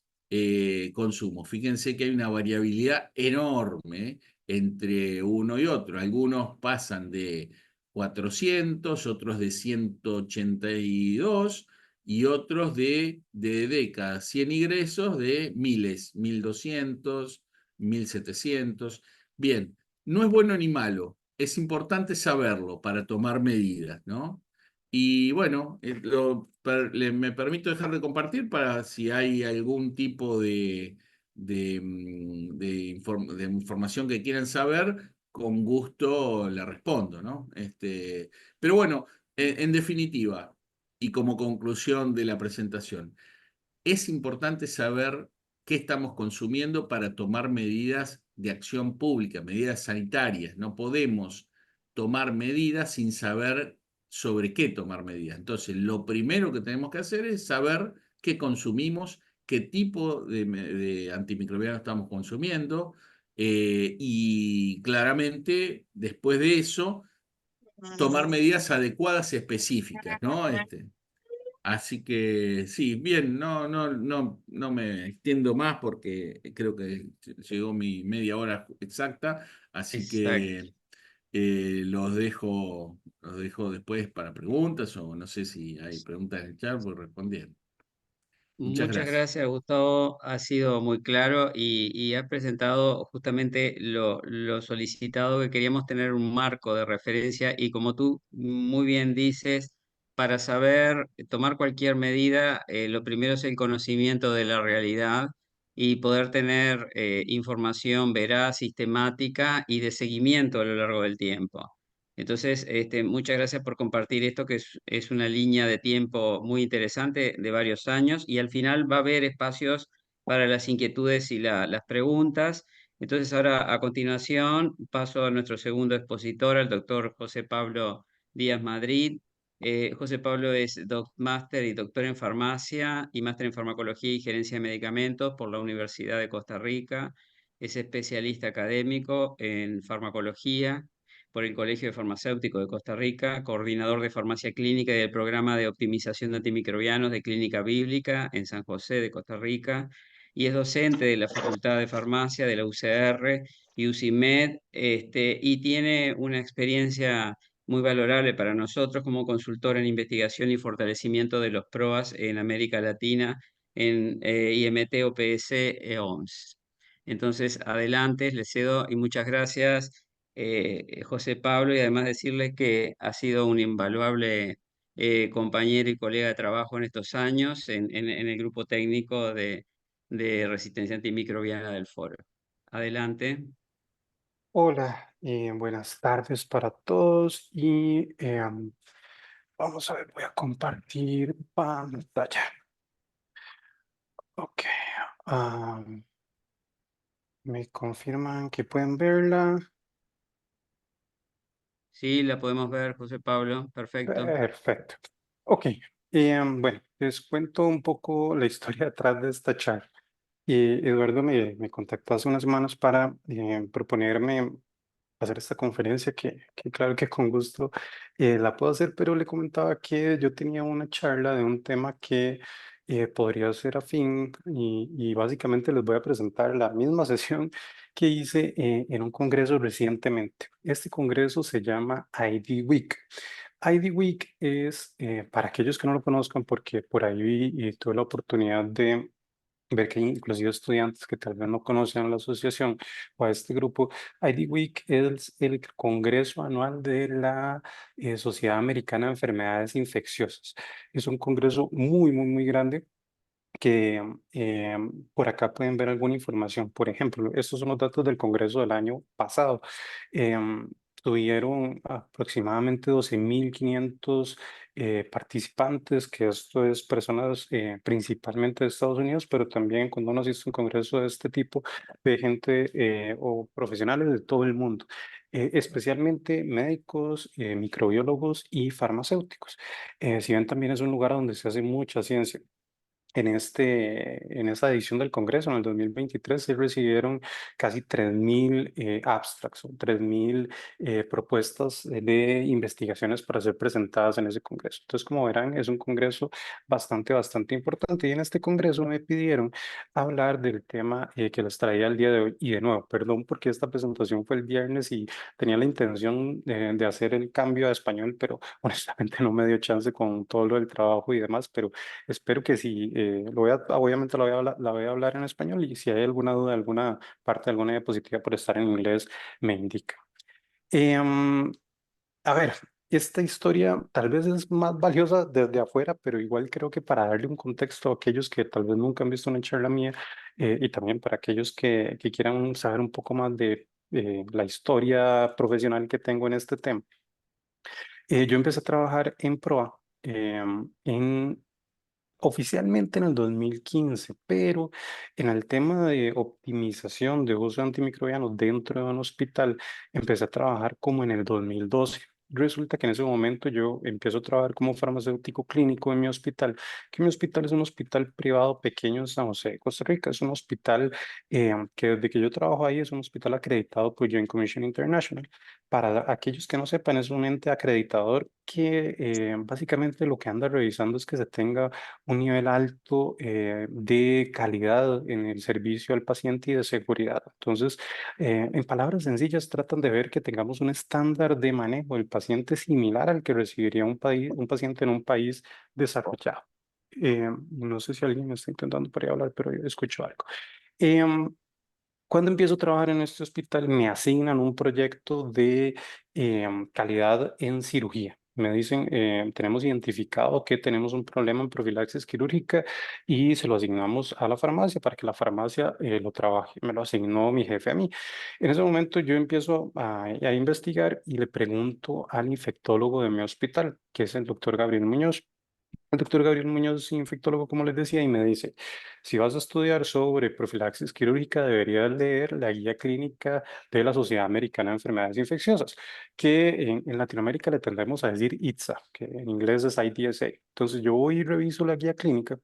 consumos. Fíjense que hay una variabilidad enorme entre uno y otro. Algunos pasan de 400, otros de 182 y otros de cada 100 ingresos de miles, 1200, 1700. Bien, no es bueno ni malo, es importante saberlo para tomar medidas, ¿no? Y bueno, me permito dejar de compartir para si hay algún tipo de información que quieran saber, con gusto le respondo, ¿no? Pero bueno, en definitiva, y como conclusión de la presentación, es importante saber qué estamos consumiendo para tomar medidas de acción pública, medidas sanitarias. No podemos tomar medidas sin saber sobre qué tomar medidas. Entonces, lo primero que tenemos que hacer es saber qué consumimos, qué tipo de antimicrobianos estamos consumiendo, y claramente después de eso tomar medidas adecuadas y específicas, ¿no? Así que sí, bien, no me extiendo más porque creo que llegó mi media hora exacta, así Exacto. que los dejo después para preguntas, o no sé si hay preguntas en el chat, voy respondiendo. Muchas Muchas gracias. gracias, Gustavo. Ha sido muy claro y ha presentado justamente lo solicitado, que queríamos tener un marco de referencia y como tú muy bien dices, para saber tomar cualquier medida, lo primero es el conocimiento de la realidad y poder tener información veraz, sistemática y de seguimiento a lo largo del tiempo. Entonces, muchas gracias por compartir esto, que es una línea de tiempo muy interesante de varios años y al final va a haber espacios para las inquietudes y las preguntas. Entonces, ahora a continuación paso a nuestro segundo expositor, al doctor José Pablo Díaz Madrid. José Pablo es máster y doctor en farmacia y máster en farmacología y gerencia de medicamentos por la Universidad de Costa Rica. Es especialista académico en farmacología por el Colegio de Farmacéuticos de Costa Rica, coordinador de farmacia clínica y del programa de optimización de antimicrobianos de Clínica Bíblica en San José de Costa Rica, y es docente de la Facultad de Farmacia de la UCR y UCIMED, y tiene una experiencia muy valorable para nosotros como consultor en investigación y fortalecimiento de los PROAS en América Latina, en IMT, OPS, OMS. Entonces, adelante, les cedo y muchas gracias, José Pablo, y además decirles que ha sido un invaluable compañero y colega de trabajo en estos años en el grupo técnico de resistencia antimicrobiana del foro. Adelante. Hola, buenas tardes para todos y vamos a ver, voy a compartir pantalla. Ok, am, me confirman que pueden verla. Sí, la podemos ver, José Pablo, perfecto. Perfecto. Ok, bueno, les cuento un poco la historia detrás de esta charla. Eduardo me contactó hace unas semanas para proponerme hacer esta conferencia que claro que con gusto la puedo hacer, pero le comentaba que yo tenía una charla de un tema que podría ser afín y básicamente les voy a presentar la misma sesión que hice en un congreso recientemente. Este congreso se llama ID Week. ID Week es, para aquellos que no lo conozcan, porque por ahí tuve la oportunidad de ver que hay inclusive estudiantes que tal vez no conocen a la asociación o a este grupo. ID Week es el congreso anual de la Sociedad Americana de Enfermedades Infecciosas. Es un congreso muy grande que por acá pueden ver alguna información. Por ejemplo, estos son los datos del Congreso del año pasado. Tuvieron aproximadamente 12.500 participantes, que esto es personas principalmente de Estados Unidos, pero también cuando uno asiste a un congreso de este tipo, de gente o profesionales de todo el mundo. Especialmente médicos, microbiólogos y farmacéuticos. Si ven, también es un lugar donde se hace mucha ciencia. En esta edición del Congreso, en el 2023, se recibieron casi 3.000 abstracts o 3.000 propuestas de investigaciones para ser presentadas en ese Congreso. Entonces, como verán, es un Congreso bastante importante. Y en este Congreso me pidieron hablar del tema que les traía el día de hoy. Y de nuevo, perdón porque esta presentación fue el viernes y tenía la intención de hacer el cambio a español, pero honestamente no me dio chance con todo lo del trabajo y demás, pero espero que sí, obviamente la voy a hablar en español y si hay alguna duda, alguna parte, alguna diapositiva por estar en inglés, me indica. Em, a ver, esta historia tal vez es más valiosa desde afuera, pero igual creo que para darle un contexto a aquellos que tal vez nunca han visto una charla mía y también para aquellos que quieran saber un poco más de la historia profesional que tengo en este tema. Yo empecé a trabajar en PROA. Oficialmente en el 2015, pero en el tema de optimización de uso de antimicrobianos dentro de un hospital, empecé a trabajar como en el 2012. Resulta que en ese momento yo empiezo a trabajar como farmacéutico clínico en mi hospital, que mi hospital es un hospital privado pequeño en San José, Costa Rica. Es un hospital que desde que yo trabajo ahí es un hospital acreditado por Joint Commission International. Para aquellos que no sepan, es un ente acreditador que básicamente lo que anda revisando es que se tenga un nivel alto de calidad en el servicio al paciente y de seguridad. Entonces, en palabras sencillas, tratan de ver que tengamos un estándar de manejo del paciente similar al que recibiría un paciente en un país desarrollado. No sé si alguien me está intentando por ahí hablar, pero yo escucho algo. Em, cuando empiezo a trabajar en este hospital, me asignan un proyecto de calidad en cirugía. Me dicen, tenemos identificado que tenemos un problema en profilaxis quirúrgica y se lo asignamos a la farmacia para que la farmacia lo trabaje. Me lo asignó mi jefe a mí. En ese momento yo empiezo a investigar y le pregunto al infectólogo de mi hospital, que es el doctor Gabriel Muñoz. El doctor Gabriel Muñoz es infectólogo, como les decía, y me dice, si vas a estudiar sobre profilaxis quirúrgica, deberías leer la guía clínica de la Sociedad Americana de Enfermedades Infecciosas, que en Latinoamérica le tendemos a decir ITSA, que en inglés es IDSA. Entonces yo voy y reviso la guía clínica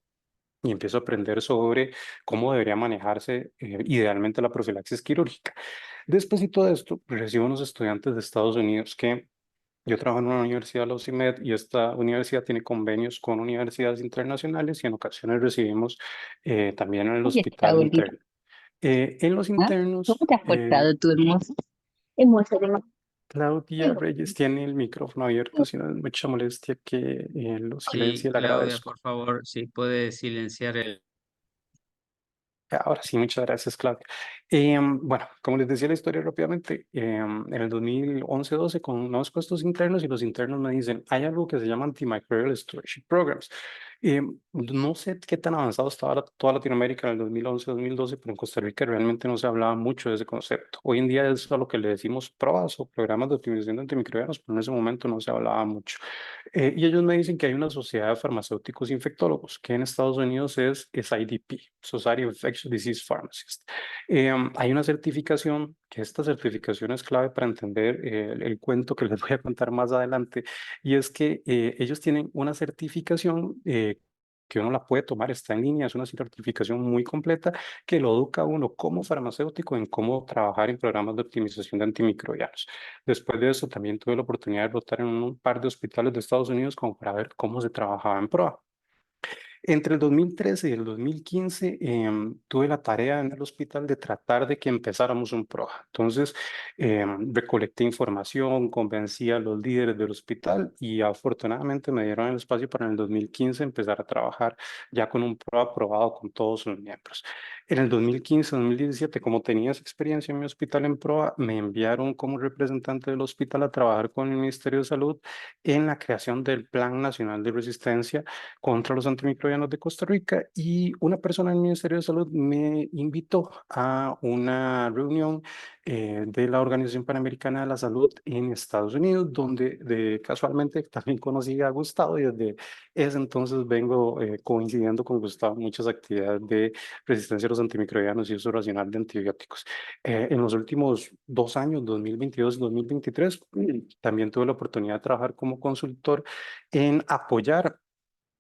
y empiezo a aprender sobre cómo debería manejarse idealmente la profilaxis quirúrgica. Después de todo esto, recibo unos estudiantes de Estados Unidos que yo trabajo en una universidad, la UCIMED, y esta universidad tiene convenios con universidades internacionales y en ocasiones recibimos también en el Oye, está hospital gordito. interno. En los ¿Ah? ¿Cómo internos, te has portado tú, hermoso? Hermoso, hermoso. Claudia Reyes tiene el micrófono abierto, si no es mucha molestia que lo Sí, silencie, le Claudia, agradezco. por favor, si puede silenciar el... Ahora sí, muchas gracias, Claudia. Bueno, como les decía la historia rápidamente, en el 2011-12 conozco a estos internos y los internos me dicen, hay algo que se llama Antimicrobial Stewardship Programs. No sé qué tan avanzado estaba toda Latinoamérica en el 2011-2012, pero en Costa Rica realmente no se hablaba mucho de ese concepto. Hoy en día es a lo que le decimos PROAS o programas de optimización de antimicrobianos, pero en ese momento no se hablaba mucho. Y ellos me dicen que hay una sociedad de farmacéuticos infectólogos, que en Estados Unidos es SIDP, Society of Infectious Disease Pharmacists. Hay una certificación, que esta certificación es clave para entender el cuento que les voy a contar más adelante, y es que ellos tienen una certificación que uno la puede tomar, está en línea, es una certificación muy completa que lo educa a uno como farmacéutico en cómo trabajar en programas de optimización de antimicrobianos. Después de eso, también tuve la oportunidad de rotar en un par de hospitales de Estados Unidos como para ver cómo se trabajaba en PROA. Entre el 2013 y el 2015 tuve la tarea en el hospital de tratar de que empezáramos un PROA. Entonces, recolecté información, convencí a los líderes del hospital y afortunadamente me dieron el espacio para en el 2015 empezar a trabajar ya con un PROA aprobado con todos sus miembros. En el 2015-2017, como tenía esa experiencia en mi hospital en PROA, me enviaron como representante del hospital a trabajar con el Ministerio de Salud en la creación del Plan Nacional de Resistencia contra los antimicrobianos de Costa Rica, y una persona del Ministerio de Salud me invitó a una reunión de la Organización Panamericana de la Salud en Estados Unidos, donde casualmente también conocí a Gustavo, y desde ese entonces vengo coincidiendo con Gustavo en muchas actividades de resistencia a los antimicrobianos y uso racional de antibióticos. En los últimos 2 años, 2022 y 2023, también tuve la oportunidad de trabajar como consultor en apoyar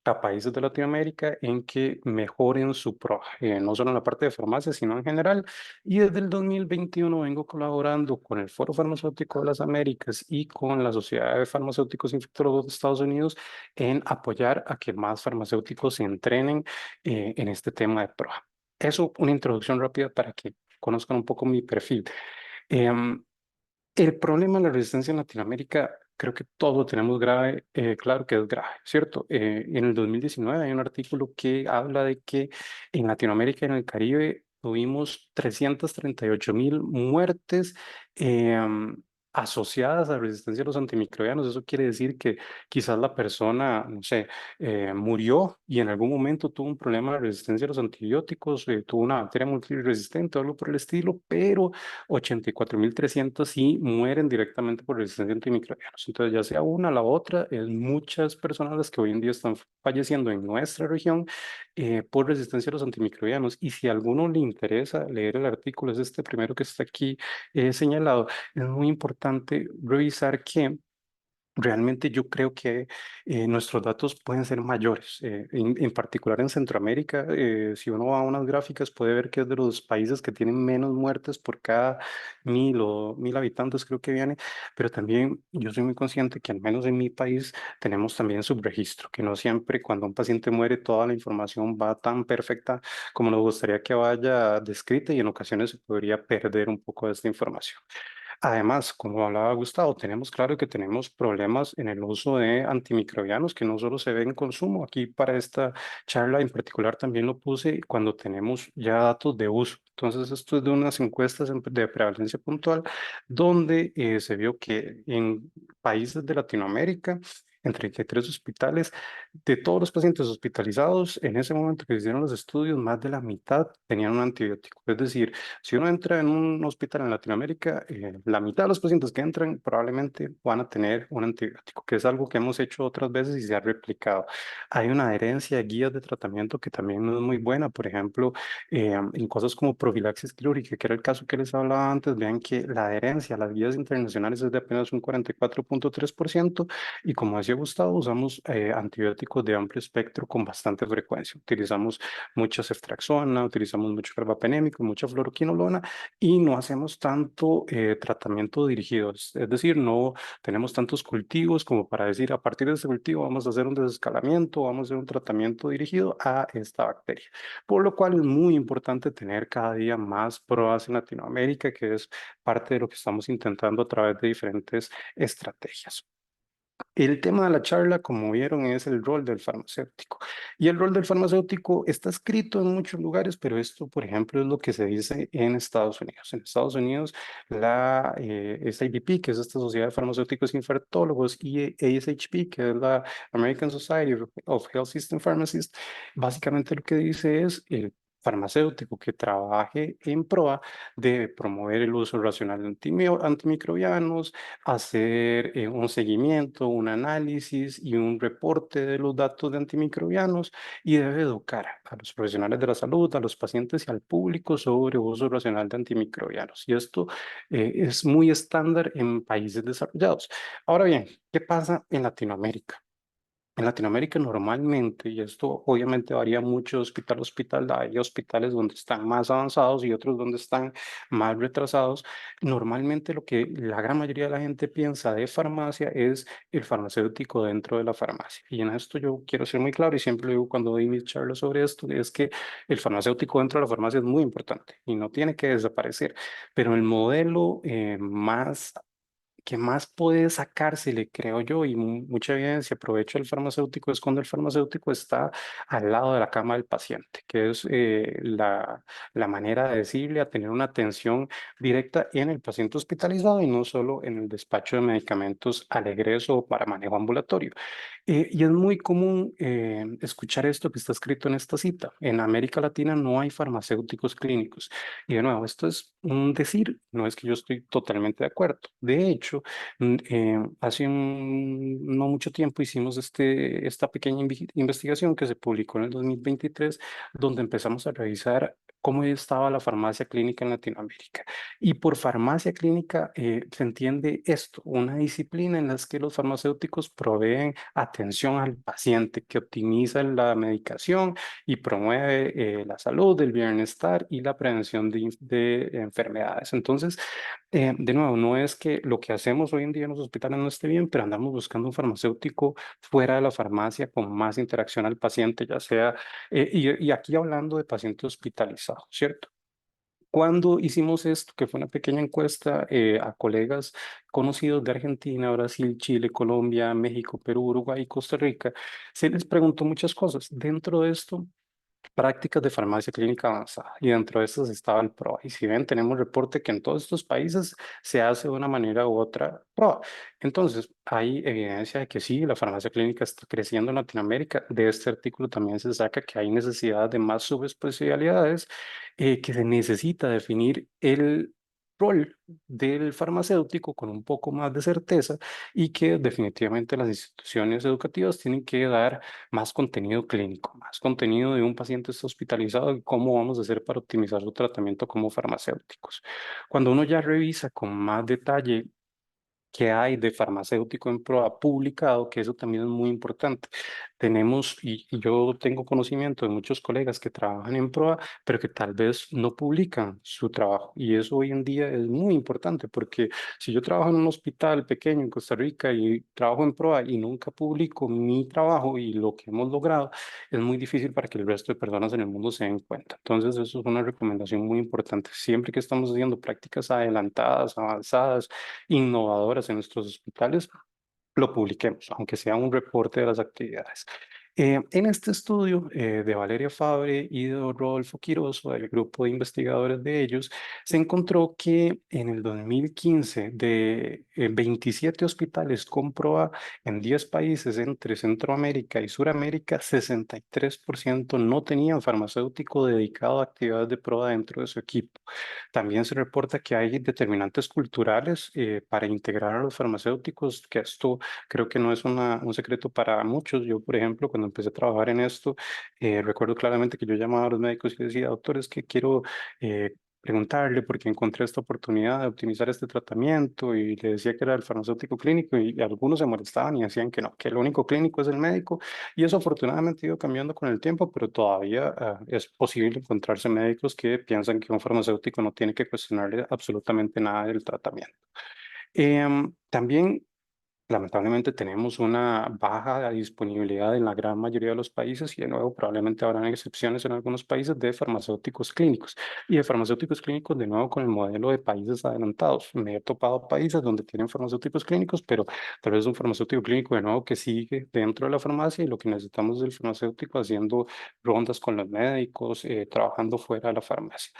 a países de Latinoamérica en que mejoren su PROA, no solo en la parte de farmacia, sino en general. Y desde el 2021 vengo colaborando con el Foro Farmacéutico de las Américas y con la Sociedad de Farmacéuticos Infectólogos de Estados Unidos en apoyar a que más farmacéuticos se entrenen en este tema de PROA. Eso, una introducción rápida para que conozcan un poco mi perfil. Em, el problema de la resistencia en Latinoamérica, creo que todo tenemos grave, claro que es grave, ¿cierto? En el 2019 hay un artículo que habla de que en Latinoamérica y en el Caribe tuvimos 338.000 muertes asociadas a resistencia a los antimicrobianos. Eso quiere decir que quizás la persona, no sé, murió y en algún momento tuvo un problema de resistencia a los antibióticos, tuvo una bacteria multiresistente o algo por el estilo, pero 84.300 sí mueren directamente por resistencia a antimicrobianos. Entonces, ya sea una o la otra, es muchas personas las que hoy en día están falleciendo en nuestra región por resistencia a los antimicrobianos. Y si a alguno le interesa leer el artículo, es este primero que está aquí señalado, es muy importante revisar que realmente yo creo que nuestros datos pueden ser mayores, en particular en Centroamérica. Si uno va a unas gráficas puede ver que es de los países que tienen menos muertes por cada 1.000 habitantes, creo que viene, pero también yo soy muy consciente que al menos en mi país tenemos también subregistro, que no siempre cuando un paciente muere toda la información va tan perfecta como nos gustaría que vaya descrita, y en ocasiones se podría perder un poco de esta información. Además, como hablaba Gustavo, tenemos claro que tenemos problemas en el uso de antimicrobianos que no solo se ve en consumo. Aquí para esta charla en particular también lo puse cuando tenemos ya datos de uso. Entonces, esto es de unas encuestas de prevalencia puntual donde se vio que en países de Latinoamérica, en 33 hospitales, de todos los pacientes hospitalizados, en ese momento que se hicieron los estudios, más de la mitad tenían un antibiótico. Es decir, si uno entra en un hospital en Latinoamérica, la mitad de los pacientes que entran probablemente van a tener un antibiótico, que es algo que hemos hecho otras veces y se ha replicado. Hay una adherencia a guías de tratamiento que también no es muy buena. Por ejemplo, en cosas como profilaxis quirúrgica, que era el caso que les hablaba antes, vean que la adherencia a las guías internacionales es de apenas un 44.3%, y como decía Gustavo, usamos antibióticos de amplio espectro con bastante frecuencia. Utilizamos mucha ceftriaxona, utilizamos mucho carbapenémico, mucha fluoroquinolona, y no hacemos tanto tratamiento dirigido. Es decir, no tenemos tantos cultivos como para decir, a partir de este cultivo vamos a hacer un desescalamiento, vamos a hacer un tratamiento dirigido a esta bacteria. Por lo cual es muy importante tener cada día más pruebas en Latinoamérica, que es parte de lo que estamos intentando a través de diferentes estrategias. El tema de la charla, como vieron, es el rol del farmacéutico. Y el rol del farmacéutico está escrito en muchos lugares, pero esto, por ejemplo, es lo que se dice en Estados Unidos. En Estados Unidos, la SABP, que es esta Sociedad de Farmacéuticos Infectólogos, y ASHP, que es la American Society of Health System Pharmacists, básicamente lo que dice es el farmacéutico que trabaje en proa debe promover el uso racional de antimicrobianos, hacer un seguimiento, un análisis y un reporte de los datos de antimicrobianos y debe educar a los profesionales de la salud, a los pacientes y al público sobre uso racional de antimicrobianos. Y esto es muy estándar en países desarrollados. Ahora bien, ¿qué pasa en Latinoamérica? En Latinoamérica normalmente, y esto obviamente varía mucho hospital a hospital, hay hospitales donde están más avanzados y otros donde están más retrasados. Normalmente lo que la gran mayoría de la gente piensa de farmacia es el farmacéutico dentro de la farmacia. Y en esto yo quiero ser muy claro y siempre lo digo cuando doy mis charlas sobre esto, es que el farmacéutico dentro de la farmacia es muy importante y no tiene que desaparecer, pero el modelo más que más puede sacársele, creo yo, y mucha evidencia, provecho del farmacéutico, es cuando el farmacéutico está al lado de la cama del paciente, que es la manera de decirle a tener una atención directa en el paciente hospitalizado y no solo en el despacho de medicamentos al egreso o para manejo ambulatorio. Y es muy común escuchar esto que está escrito en esta cita. En América Latina no hay farmacéuticos clínicos. Y de nuevo, esto es un decir, no es que yo estoy totalmente de acuerdo. De hecho, hace no mucho tiempo hicimos esta pequeña investigación que se publicó en el 2023, donde empezamos a revisar cómo estaba la farmacia clínica en Latinoamérica. Y por farmacia clínica se entiende esto, una disciplina en la que los farmacéuticos proveen atención al paciente, que optimiza la medicación y promueve la salud, el bienestar y la prevención de enfermedades. Entonces, de nuevo, no es que lo que hacemos hoy en día en los hospitales no esté bien, pero andamos buscando un farmacéutico fuera de la farmacia con más interacción al paciente, ya sea, y aquí hablando de paciente hospitalizado, ¿cierto? Cuando hicimos esto, que fue una pequeña encuesta a colegas conocidos de Argentina, Brasil, Chile, Colombia, México, Perú, Uruguay y Costa Rica, se les preguntó muchas cosas. Dentro de esto, prácticas de farmacia clínica avanzada y dentro de estas estaba el PROA. Y si ven, tenemos reporte que en todos estos países se hace de una manera u otra PROA. Entonces, hay evidencia de que sí, la farmacia clínica está creciendo en Latinoamérica. De este artículo también se saca que hay necesidad de más subespecialidades, que se necesita definir el rol del farmacéutico con un poco más de certeza y que definitivamente las instituciones educativas tienen que dar más contenido clínico, más contenido de un paciente está hospitalizado y cómo vamos a hacer para optimizar su tratamiento como farmacéuticos. Cuando uno ya revisa con más detalle que hay de farmacéutico en PROA publicado, que eso también es muy importante. Tenemos, y yo tengo conocimiento de muchos colegas que trabajan en PROA, pero que tal vez no publican su trabajo. Y eso hoy en día es muy importante, porque si yo trabajo en un hospital pequeño en Costa Rica y trabajo en PROA y nunca publico mi trabajo y lo que hemos logrado, es muy difícil para que el resto de personas en el mundo se den cuenta. Entonces, eso es una recomendación muy importante. Siempre que estamos haciendo prácticas adelantadas, avanzadas, innovadoras en nuestros hospitales, lo publiquemos, aunque sea un reporte de las actividades. En este estudio de Valeria Fabre y de Rodolfo Quiroso, del grupo de investigadores de ellos, se encontró que en el 2015 de 27 hospitales con PROA en 10 países entre Centroamérica y Suramérica, 63% no tenían farmacéutico dedicado a actividades de PROA dentro de su equipo. También se reporta que hay determinantes culturales para integrar a los farmacéuticos, que esto creo que no es un secreto para muchos. Yo, por ejemplo, cuando empecé a trabajar en esto, recuerdo claramente que yo llamaba a los médicos y les decía, doctores, que quiero preguntarle porque encontré esta oportunidad de optimizar este tratamiento y le decía que era el farmacéutico clínico y algunos se molestaban y decían que no, que el único clínico es el médico y eso afortunadamente ha ido cambiando con el tiempo, pero todavía es posible encontrarse médicos que piensan que un farmacéutico no tiene que cuestionarle absolutamente nada del tratamiento. También Lamentablemente tenemos una baja disponibilidad en la gran mayoría de los países y de nuevo probablemente habrán excepciones en algunos países de farmacéuticos clínicos y de farmacéuticos clínicos de nuevo con el modelo de países adelantados. Me he topado países donde tienen farmacéuticos clínicos, pero tal vez un farmacéutico clínico de nuevo que sigue dentro de la farmacia y lo que necesitamos es el farmacéutico haciendo rondas con los médicos, trabajando fuera de la farmacia.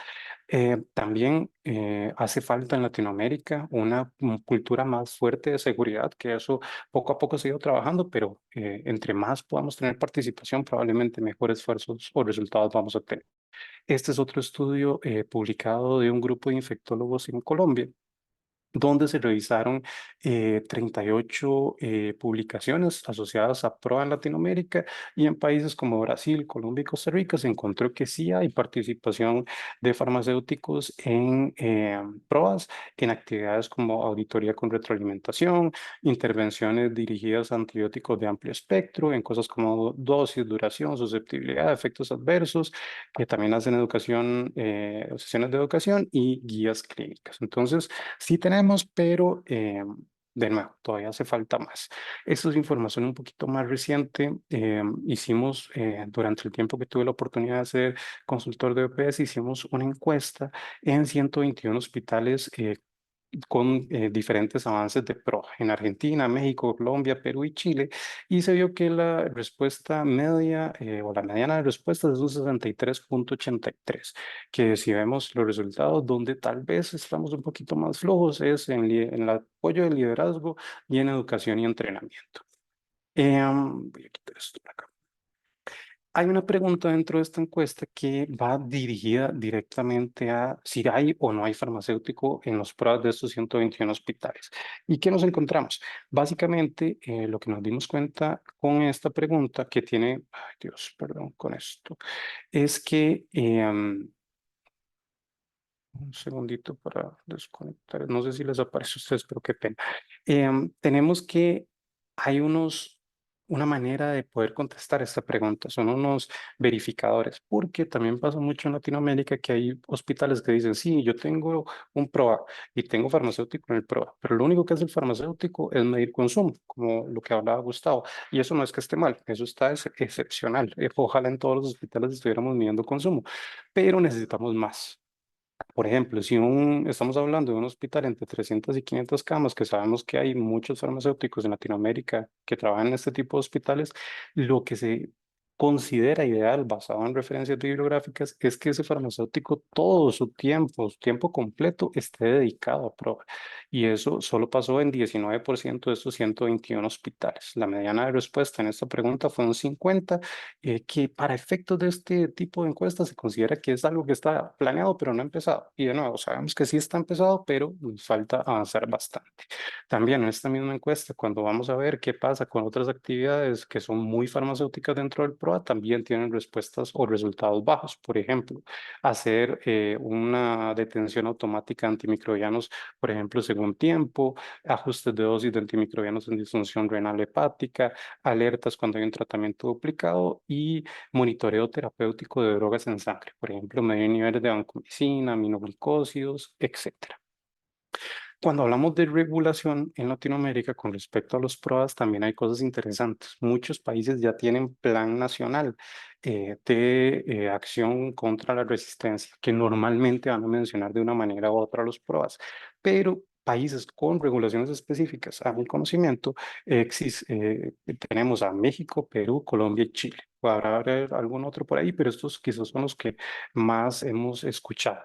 También hace falta en Latinoamérica una cultura más fuerte de seguridad, que eso poco a poco se ha ido trabajando, pero entre más podamos tener participación, probablemente mejores esfuerzos o resultados vamos a tener. Este es otro estudio publicado de un grupo de infectólogos en Colombia donde se revisaron 38 publicaciones asociadas a PROA en Latinoamérica y en países como Brasil, Colombia y Costa Rica se encontró que sí hay participación de farmacéuticos en PROAs, en actividades como auditoría con retroalimentación, intervenciones dirigidas a antibióticos de amplio espectro, en cosas como dosis, duración, susceptibilidad, efectos adversos, que también hacen educación, sesiones de educación y guías clínicas. Entonces, sí tenemos, pero de nuevo, todavía hace falta más. Esto es información un poquito más reciente. Hicimos, durante el tiempo que tuve la oportunidad de ser consultor de OPS, hicimos una encuesta en 121 hospitales con diferentes avances de PROA en Argentina, México, Colombia, Perú y Chile, y se vio que la respuesta media o la mediana de respuestas es un 63,83, que si vemos los resultados donde tal vez estamos un poquito más flojos es en el apoyo del liderazgo y en educación y entrenamiento. Voy a quitar esto por acá. Hay una pregunta dentro de esta encuesta que va dirigida directamente a si hay o no hay farmacéutico en los pruebas de estos 121 hospitales. ¿Y qué nos encontramos? Básicamente, lo que nos dimos cuenta con esta pregunta que tiene, ay Dios, perdón con esto, es que, un segundito para desconectar, no sé si les aparece a ustedes, pero qué pena. Tenemos que hay una manera de poder contestar esta pregunta, son unos verificadores, porque también pasa mucho en Latinoamérica que hay hospitales que dicen, sí, yo tengo un PROA y tengo farmacéutico en el PROA, pero lo único que hace el farmacéutico es medir consumo, como lo que hablaba Gustavo, y eso no es que esté mal, eso está excepcional. Ojalá en todos los hospitales estuviéramos midiendo consumo, pero necesitamos más. Por ejemplo, si estamos hablando de un hospital entre 300 y 500 camas, que sabemos que hay muchos farmacéuticos en Latinoamérica que trabajan en este tipo de hospitales, lo que se considera ideal, basado en referencias bibliográficas, es que ese farmacéutico todo su tiempo completo, esté dedicado a PROA. Y eso solo pasó en 19% de estos 121 hospitales. La mediana de respuesta en esta pregunta fue un 50, que para efectos de este tipo de encuestas se considera que es algo que está planeado pero no ha empezado. Y de nuevo, sabemos que sí está empezado, pero nos falta avanzar bastante. También en esta misma encuesta, cuando vamos a ver qué pasa con otras actividades que son muy farmacéuticas dentro del PROA, también tienen respuestas o resultados bajos. Por ejemplo, hacer una detención automática de antimicrobianos, por ejemplo, según tiempo, ajustes de dosis de antimicrobianos en disfunción renal hepática, alertas cuando hay un tratamiento duplicado y monitoreo terapéutico de drogas en sangre, por ejemplo, medir niveles de vancomicina, aminoglicósidos, etcétera. Cuando hablamos de regulación en Latinoamérica con respecto a los PROAs, también hay cosas interesantes. Muchos países ya tienen plan nacional de acción contra la resistencia, que normalmente van a mencionar de una manera u otra los PROAs, pero países con regulaciones específicas, a mi conocimiento, tenemos a México, Perú, Colombia y Chile. Habrá algún otro por ahí, pero estos quizás son los que más hemos escuchado.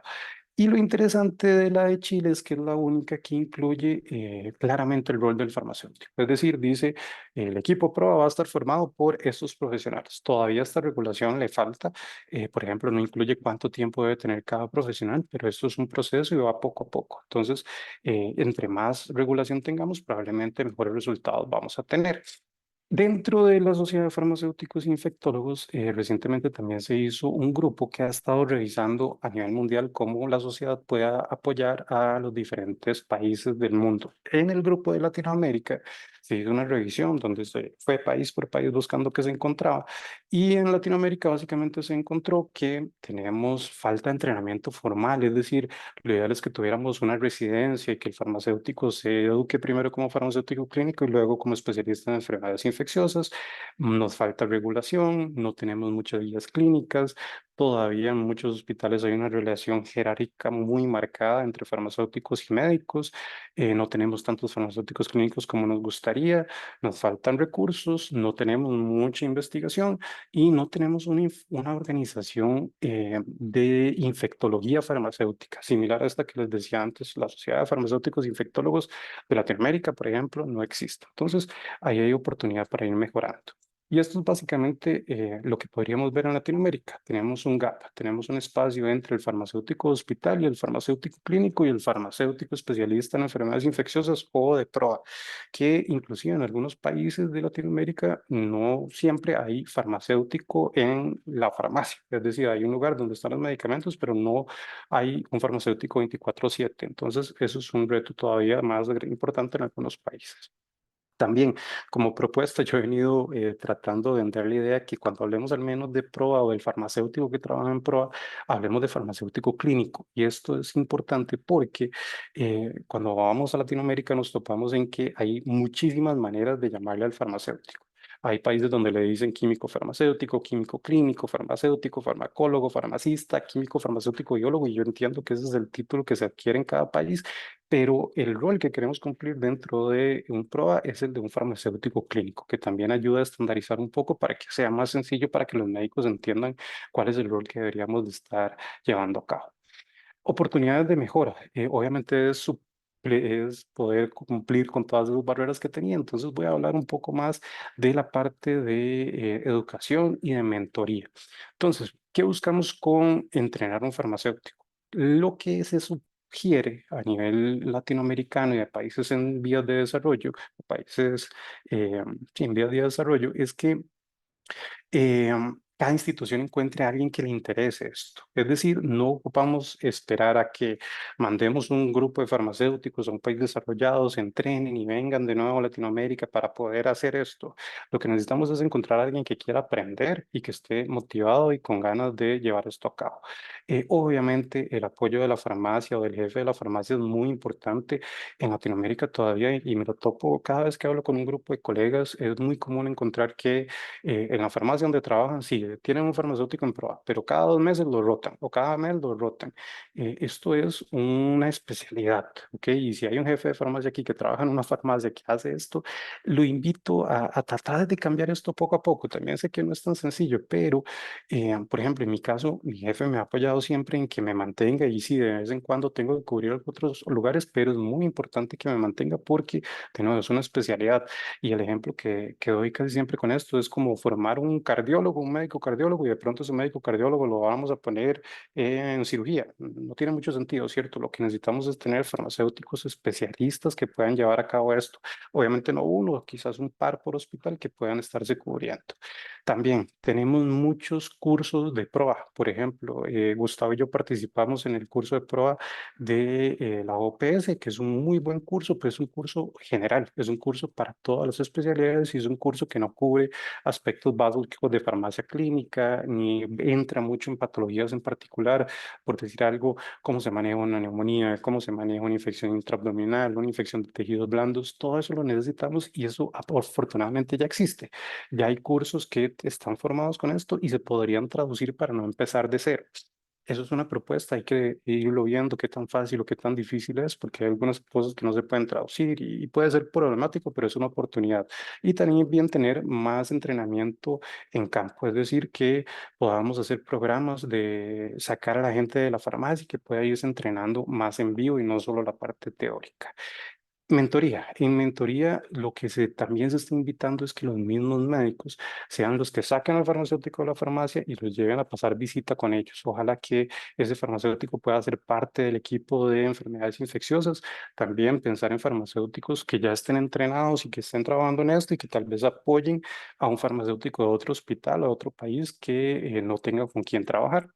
Y lo interesante de la de Chile es que es la única que incluye claramente el rol del farmacéutico. Es decir, dice, el equipo PROA va a estar formado por estos profesionales. Todavía esta regulación le falta, por ejemplo, no incluye cuánto tiempo debe tener cada profesional, pero esto es un proceso y va poco a poco. Entonces, entre más regulación tengamos, probablemente mejores resultados vamos a tener. Dentro de la Sociedad de Farmacéuticos e Infectólogos, recientemente también se hizo un grupo que ha estado revisando a nivel mundial cómo la sociedad puede apoyar a los diferentes países del mundo. En el grupo de Latinoamérica se hizo una revisión donde se fue país por país buscando qué se encontraba. Y en Latinoamérica básicamente se encontró que tenemos falta de entrenamiento formal, es decir, lo ideal es que tuviéramos una residencia y que el farmacéutico se eduque primero como farmacéutico clínico y luego como especialista en enfermedades infecciosas. Nos falta regulación, no tenemos muchas guías clínicas. Todavía en muchos hospitales hay una relación jerárquica muy marcada entre farmacéuticos y médicos. No tenemos tantos farmacéuticos clínicos como nos gustaría. Nos faltan recursos, no tenemos mucha investigación y no tenemos una organización de infectología farmacéutica, similar a esta que les decía antes, la Sociedad de Farmacéuticos e Infectólogos de Latinoamérica, por ejemplo, no existe. Entonces, ahí hay oportunidad para ir mejorando. Y esto es básicamente lo que podríamos ver en Latinoamérica. Tenemos un gap, tenemos un espacio entre el farmacéutico hospital y el farmacéutico clínico y el farmacéutico especialista en enfermedades infecciosas o de PROA, que inclusive en algunos países de Latinoamérica no siempre hay farmacéutico en la farmacia. Es decir, hay un lugar donde están los medicamentos, pero no hay un farmacéutico 24/7. Entonces, eso es un reto todavía más importante en algunos países. También, como propuesta, yo he venido tratando de vender la idea que cuando hablemos al menos de PROA o del farmacéutico que trabaja en PROA, hablemos de farmacéutico clínico. Y esto es importante porque cuando vamos a Latinoamérica nos topamos en que hay muchísimas maneras de llamarle al farmacéutico. Hay países donde le dicen químico farmacéutico, químico clínico, farmacéutico, farmacólogo, farmacista, químico farmacéutico, biólogo, y yo entiendo que ese es el título que se adquiere en cada país, pero el rol que queremos cumplir dentro de un PROA es el de un farmacéutico clínico, que también ayuda a estandarizar un poco para que sea más sencillo para que los médicos entiendan cuál es el rol que deberíamos de estar llevando a cabo. Oportunidades de mejora. Obviamente es poder cumplir con todas esas barreras que tenía. Entonces voy a hablar un poco más de la parte de educación y de mentoría. Entonces, ¿qué buscamos con entrenar a un farmacéutico? Lo que se sugiere a nivel latinoamericano y de países en vías de desarrollo, países sí, en vías de desarrollo, es que cada institución encuentre a alguien que le interese esto. Es decir, no ocupamos esperar a que mandemos un grupo de farmacéuticos a un país desarrollado, se entrenen y vengan de nuevo a Latinoamérica para poder hacer esto. Lo que necesitamos es encontrar a alguien que quiera aprender y que esté motivado y con ganas de llevar esto a cabo. Obviamente, el apoyo de la farmacia o del jefe de la farmacia es muy importante en Latinoamérica todavía y me lo topo cada vez que hablo con un grupo de colegas. Es muy común encontrar que en la farmacia donde trabajan, sí, tienen un farmacéutico en prueba, pero cada 2 meses lo rotan o cada mes lo rotan. Esto es una especialidad, ¿ok? Y si hay un jefe de farmacia aquí que trabaja en una farmacia que hace esto, lo invito a tratar de cambiar esto poco a poco. También sé que no es tan sencillo, pero, por ejemplo, en mi caso, mi jefe me ha apoyado siempre en que me mantenga y sí, de vez en cuando tengo que cubrir otros lugares, pero es muy importante que me mantenga porque, de nuevo, es una especialidad. Y el ejemplo que doy casi siempre con esto es como formar un cardiólogo, un médico cardiólogo, y de pronto ese médico cardiólogo lo vamos a poner en cirugía. No tiene mucho sentido, ¿cierto? Lo que necesitamos es tener farmacéuticos especialistas que puedan llevar a cabo esto. Obviamente no uno, quizás un par por hospital que puedan estarse cubriendo. También tenemos muchos cursos de PROA. Por ejemplo, Gustavo y yo participamos en el curso de PROA de la OPS, que es un muy buen curso, pero es un curso general, es un curso para todas las especialidades y es un curso que no cubre aspectos básicos de farmacia clínica, ni entra mucho en patologías en particular, por decir algo, cómo se maneja una neumonía, cómo se maneja una infección intraabdominal, una infección de tejidos blandos, todo eso lo necesitamos y eso afortunadamente ya existe. Ya hay cursos que están formados con esto y se podrían traducir para no empezar de cero. Eso es una propuesta, hay que irlo viendo qué tan fácil o qué tan difícil es, porque hay algunas cosas que no se pueden traducir y puede ser problemático, pero es una oportunidad. Y también bien tener más entrenamiento en campo, es decir, que podamos hacer programas de sacar a la gente de la farmacia y que pueda irse entrenando más en vivo y no solo la parte teórica. Mentoría. En mentoría lo que también se está invitando es que los mismos médicos sean los que saquen al farmacéutico de la farmacia y los lleven a pasar visita con ellos. Ojalá que ese farmacéutico pueda ser parte del equipo de enfermedades infecciosas. También pensar en farmacéuticos que ya estén entrenados y que estén trabajando en esto y que tal vez apoyen a un farmacéutico de otro hospital o otro país que no tenga con quién trabajar.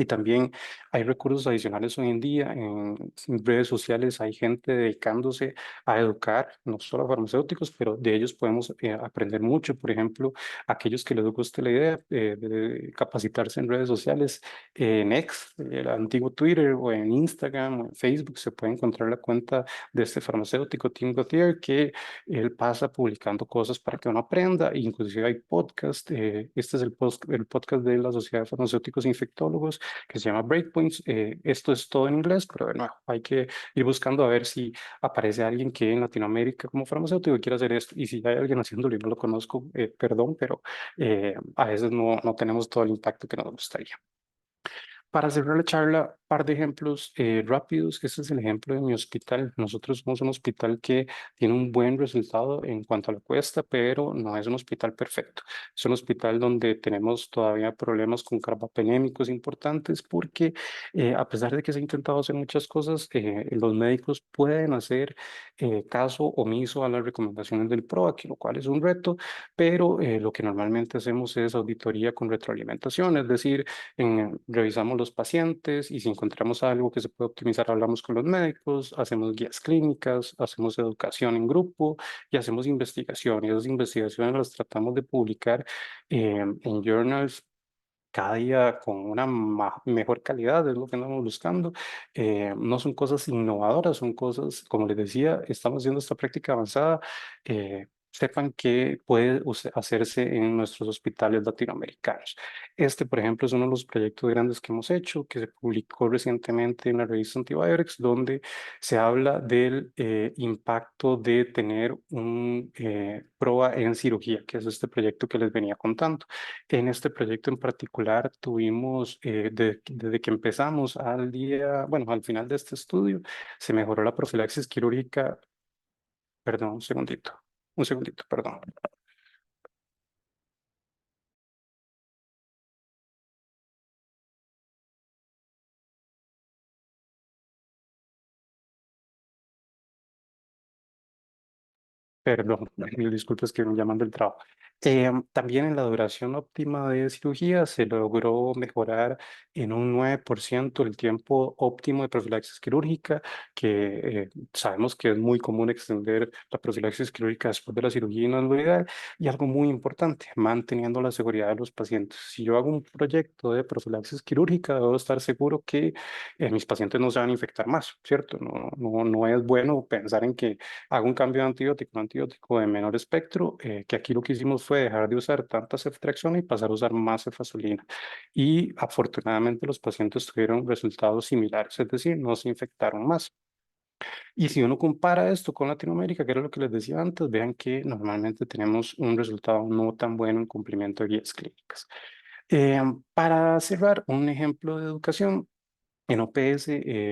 Y también hay recursos adicionales hoy en día. En redes sociales hay gente dedicándose a educar, no solo a farmacéuticos, pero de ellos podemos aprender mucho. Por ejemplo, aquellos que les guste la idea de capacitarse en redes sociales, en X, el antiguo Twitter, o en Instagram o en Facebook, se puede encontrar la cuenta de este farmacéutico, Tim Gauthier, que él pasa publicando cosas para que uno aprenda. Inclusive hay podcast. Este es el podcast de la Sociedad de Farmacéuticos e Infectólogos, que se llama Breakpoints. Esto es todo en inglés, pero bueno, hay que ir buscando a ver si aparece alguien que en Latinoamérica como farmacéutico quiera hacer esto. Y si hay alguien haciéndolo y no lo conozco, perdón, pero a veces no tenemos todo el impacto que nos gustaría. Para cerrar la charla, par de ejemplos rápidos. Este es el ejemplo de mi hospital. Nosotros somos un hospital que tiene un buen resultado en cuanto a la cuesta, pero no es un hospital perfecto. Es un hospital donde tenemos todavía problemas con carbapenémicos importantes porque a pesar de que se ha intentado hacer muchas cosas, los médicos pueden hacer caso omiso a las recomendaciones del PROAC, lo cual es un reto, pero lo que normalmente hacemos es auditoría con retroalimentación, es decir, revisamos los pacientes y si encontramos algo que se puede optimizar, hablamos con los médicos, hacemos guías clínicas, hacemos educación en grupo y hacemos investigación. Y esas investigaciones las tratamos de publicar en journals cada día con una mejor calidad, es lo que andamos buscando. No son cosas innovadoras, son cosas, como les decía, estamos haciendo esta práctica avanzada. Sepan que puede hacerse en nuestros hospitales latinoamericanos. Este, por ejemplo, es uno de los proyectos grandes que hemos hecho, que se publicó recientemente en la revista Antibiotics, donde se habla del impacto de tener un PROA en cirugía, que es este proyecto que les venía contando. En este proyecto en particular tuvimos, desde que empezamos al día, bueno, al final de este estudio, se mejoró la profilaxis quirúrgica. Perdón, un segundito, perdón. Perdón, mil disculpas que me llaman del trabajo. También en la duración óptima de cirugía se logró mejorar en un 9% el tiempo óptimo de profilaxis quirúrgica, que sabemos que es muy común extender la profilaxis quirúrgica después de la cirugía y no es lo ideal. Y algo muy importante, manteniendo la seguridad de los pacientes. Si yo hago un proyecto de profilaxis quirúrgica, debo estar seguro que mis pacientes no se van a infectar más, ¿cierto? No es bueno pensar en que hago un cambio de antibiótico, un antibiótico de menor espectro, que aquí lo que hicimos fue dejar de usar tanta ceftriaxona y pasar a usar más cefazolina. Y afortunadamente los pacientes tuvieron resultados similares, es decir, no se infectaron más. Y si uno compara esto con Latinoamérica, que era lo que les decía antes, vean que normalmente tenemos un resultado no tan bueno en cumplimiento de guías clínicas. Para cerrar, un ejemplo de educación. En OPS,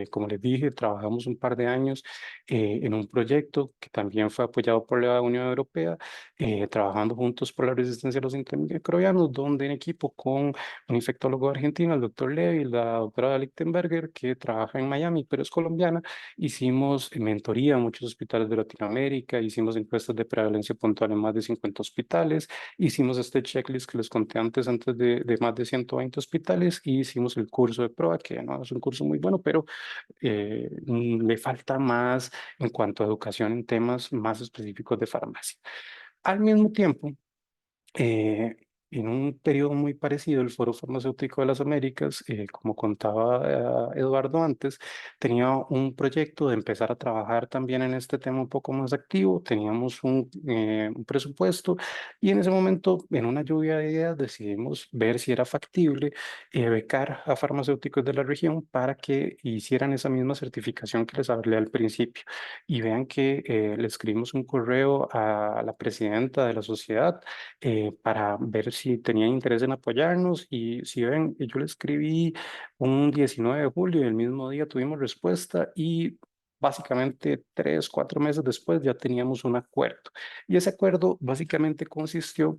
como les dije, trabajamos un par de años en un proyecto que también fue apoyado por la Unión Europea, trabajando juntos por la resistencia a los antimicrobianos, donde en equipo con un infectólogo argentino, el doctor Levy, la doctora Lichtenberger, que trabaja en Miami, pero es colombiana, hicimos mentoría en muchos hospitales de Latinoamérica, hicimos encuestas de prevalencia puntual en más de 50 hospitales, hicimos este checklist que les conté antes de más de 120 hospitales, y hicimos el curso de prueba, que no es un curso muy bueno, pero le falta más en cuanto a educación en temas más específicos de farmacia. Al mismo tiempo, eh, en un periodo muy parecido, el Foro Farmacéutico de las Américas, como contaba Eduardo antes, tenía un proyecto de empezar a trabajar también en este tema un poco más activo. Teníamos un presupuesto y en ese momento, en una lluvia de ideas, decidimos ver si era factible becar a farmacéuticos de la región para que hicieran esa misma certificación que les hablé al principio. Y vean que le escribimos un correo a la presidenta de la sociedad para ver si tenían interés en apoyarnos. Y si ven, yo le escribí un 19 de julio y el mismo día tuvimos respuesta y básicamente 3, 4 meses después ya teníamos un acuerdo. Y ese acuerdo básicamente consistió,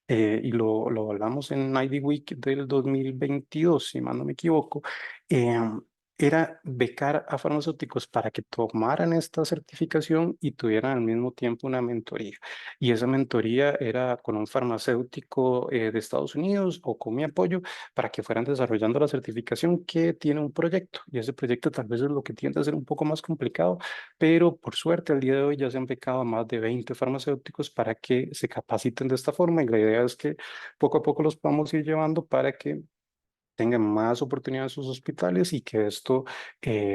y lo hablamos en ID Week del 2022, si mal no me equivoco, era becar a farmacéuticos para que tomaran esta certificación y tuvieran al mismo tiempo una mentoría. Y esa mentoría era con un farmacéutico de Estados Unidos o con mi apoyo para que fueran desarrollando la certificación que tiene un proyecto. Y ese proyecto tal vez es lo que tiende a ser un poco más complicado, pero por suerte al día de hoy ya se han becado a más de 20 farmacéuticos para que se capaciten de esta forma y la idea es que poco a poco los podamos ir llevando para que tengan más oportunidades en sus hospitales y que esto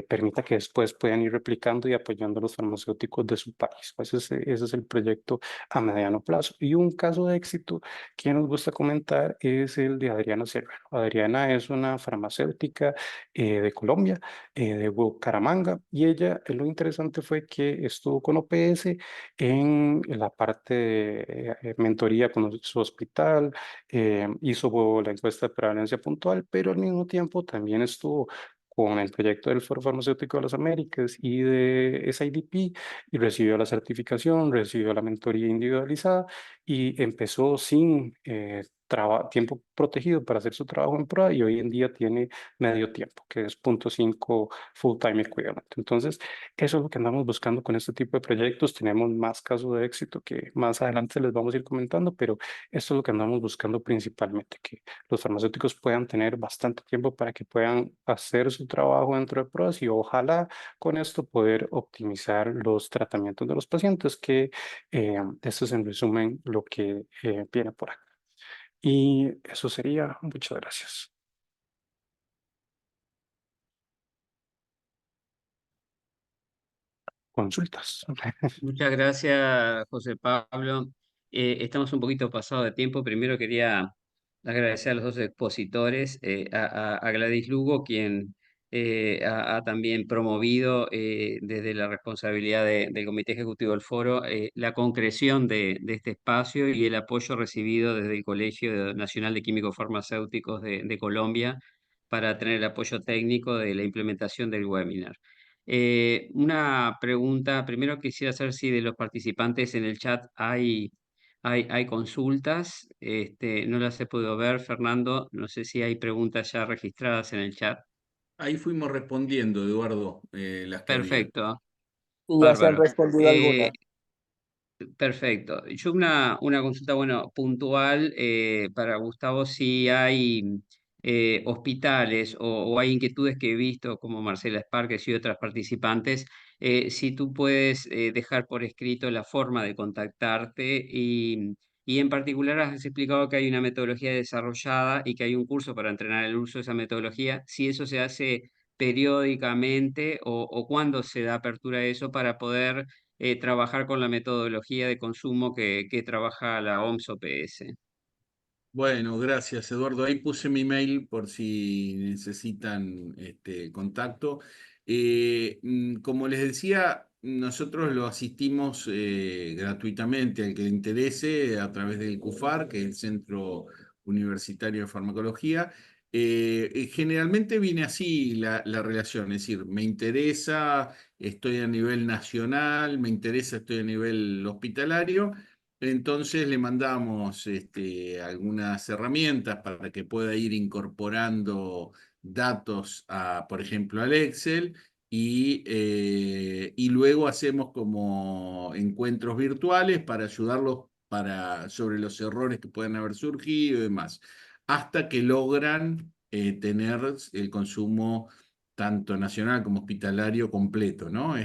permita que después puedan ir replicando y apoyando a los farmacéuticos de su país. Ese es el proyecto a mediano plazo. Y un caso de éxito que nos gusta comentar es el de Adriana Serrano. Adriana es una farmacéutica de Colombia, de Bucaramanga, y ella, lo interesante fue que estuvo con OPS en la parte de mentoría con su hospital, hizo la encuesta de prevalencia puntual, pero al mismo tiempo también estuvo con el proyecto del Foro Farmacéutico de las Américas y de SIDP y recibió la certificación, recibió la mentoría individualizada y empezó sin tiempo protegido para hacer su trabajo en prueba y hoy en día tiene medio tiempo, que es 0.5 full time equivalent. Entonces, eso es lo que andamos buscando con este tipo de proyectos. Tenemos más casos de éxito que más adelante les vamos a ir comentando, pero esto es lo que andamos buscando principalmente, que los farmacéuticos puedan tener bastante tiempo para que puedan hacer su trabajo dentro de pruebas y ojalá con esto poder optimizar los tratamientos de los pacientes, que esto es en resumen lo que viene por acá. Y eso sería. Muchas gracias. Consultas. Muchas gracias, José Pablo. Estamos un poquito pasados de tiempo. Primero quería agradecer a los dos expositores, a Gladys Lugo, quien ha también promovido desde la responsabilidad del Comité Ejecutivo del Foro la concreción de este espacio y el apoyo recibido desde el Colegio Nacional de Químicos Farmacéuticos de Colombia para tener el apoyo técnico de la implementación del webinar. Una pregunta, primero quisiera saber si de los participantes en el chat hay consultas. No las he podido ver, Fernando, no sé si hay preguntas ya registradas en el chat. Ahí fuimos respondiendo, Eduardo, las que había. Perfecto, Y ya se han bárbaro. respondido algunas. Perfecto. Yo una consulta, bueno, puntual para Gustavo, si hay hospitales o hay inquietudes que he visto, como Marcela Esparques y otras participantes, si tú puedes dejar por escrito la forma de contactarte y en particular has explicado que hay una metodología desarrollada y que hay un curso para entrenar el uso de esa metodología, si eso se hace periódicamente o cuándo se da apertura a eso para poder trabajar con la metodología de consumo que trabaja la OMS OPS. Bueno, gracias, Eduardo. Ahí puse mi mail por si necesitan contacto. Como les decía, nosotros lo asistimos gratuitamente al que le interese a través del CUFAR, que es el Centro Universitario de Farmacología. Generalmente viene así la relación, es decir, me interesa, estoy a nivel nacional, me interesa, estoy a nivel hospitalario. Entonces le mandamos algunas herramientas para que pueda ir incorporando datos, por ejemplo, al Excel y luego hacemos como encuentros virtuales para ayudarlos sobre los errores que puedan haber surgido y demás, hasta que logran tener el consumo tanto nacional como hospitalario completo, ¿no?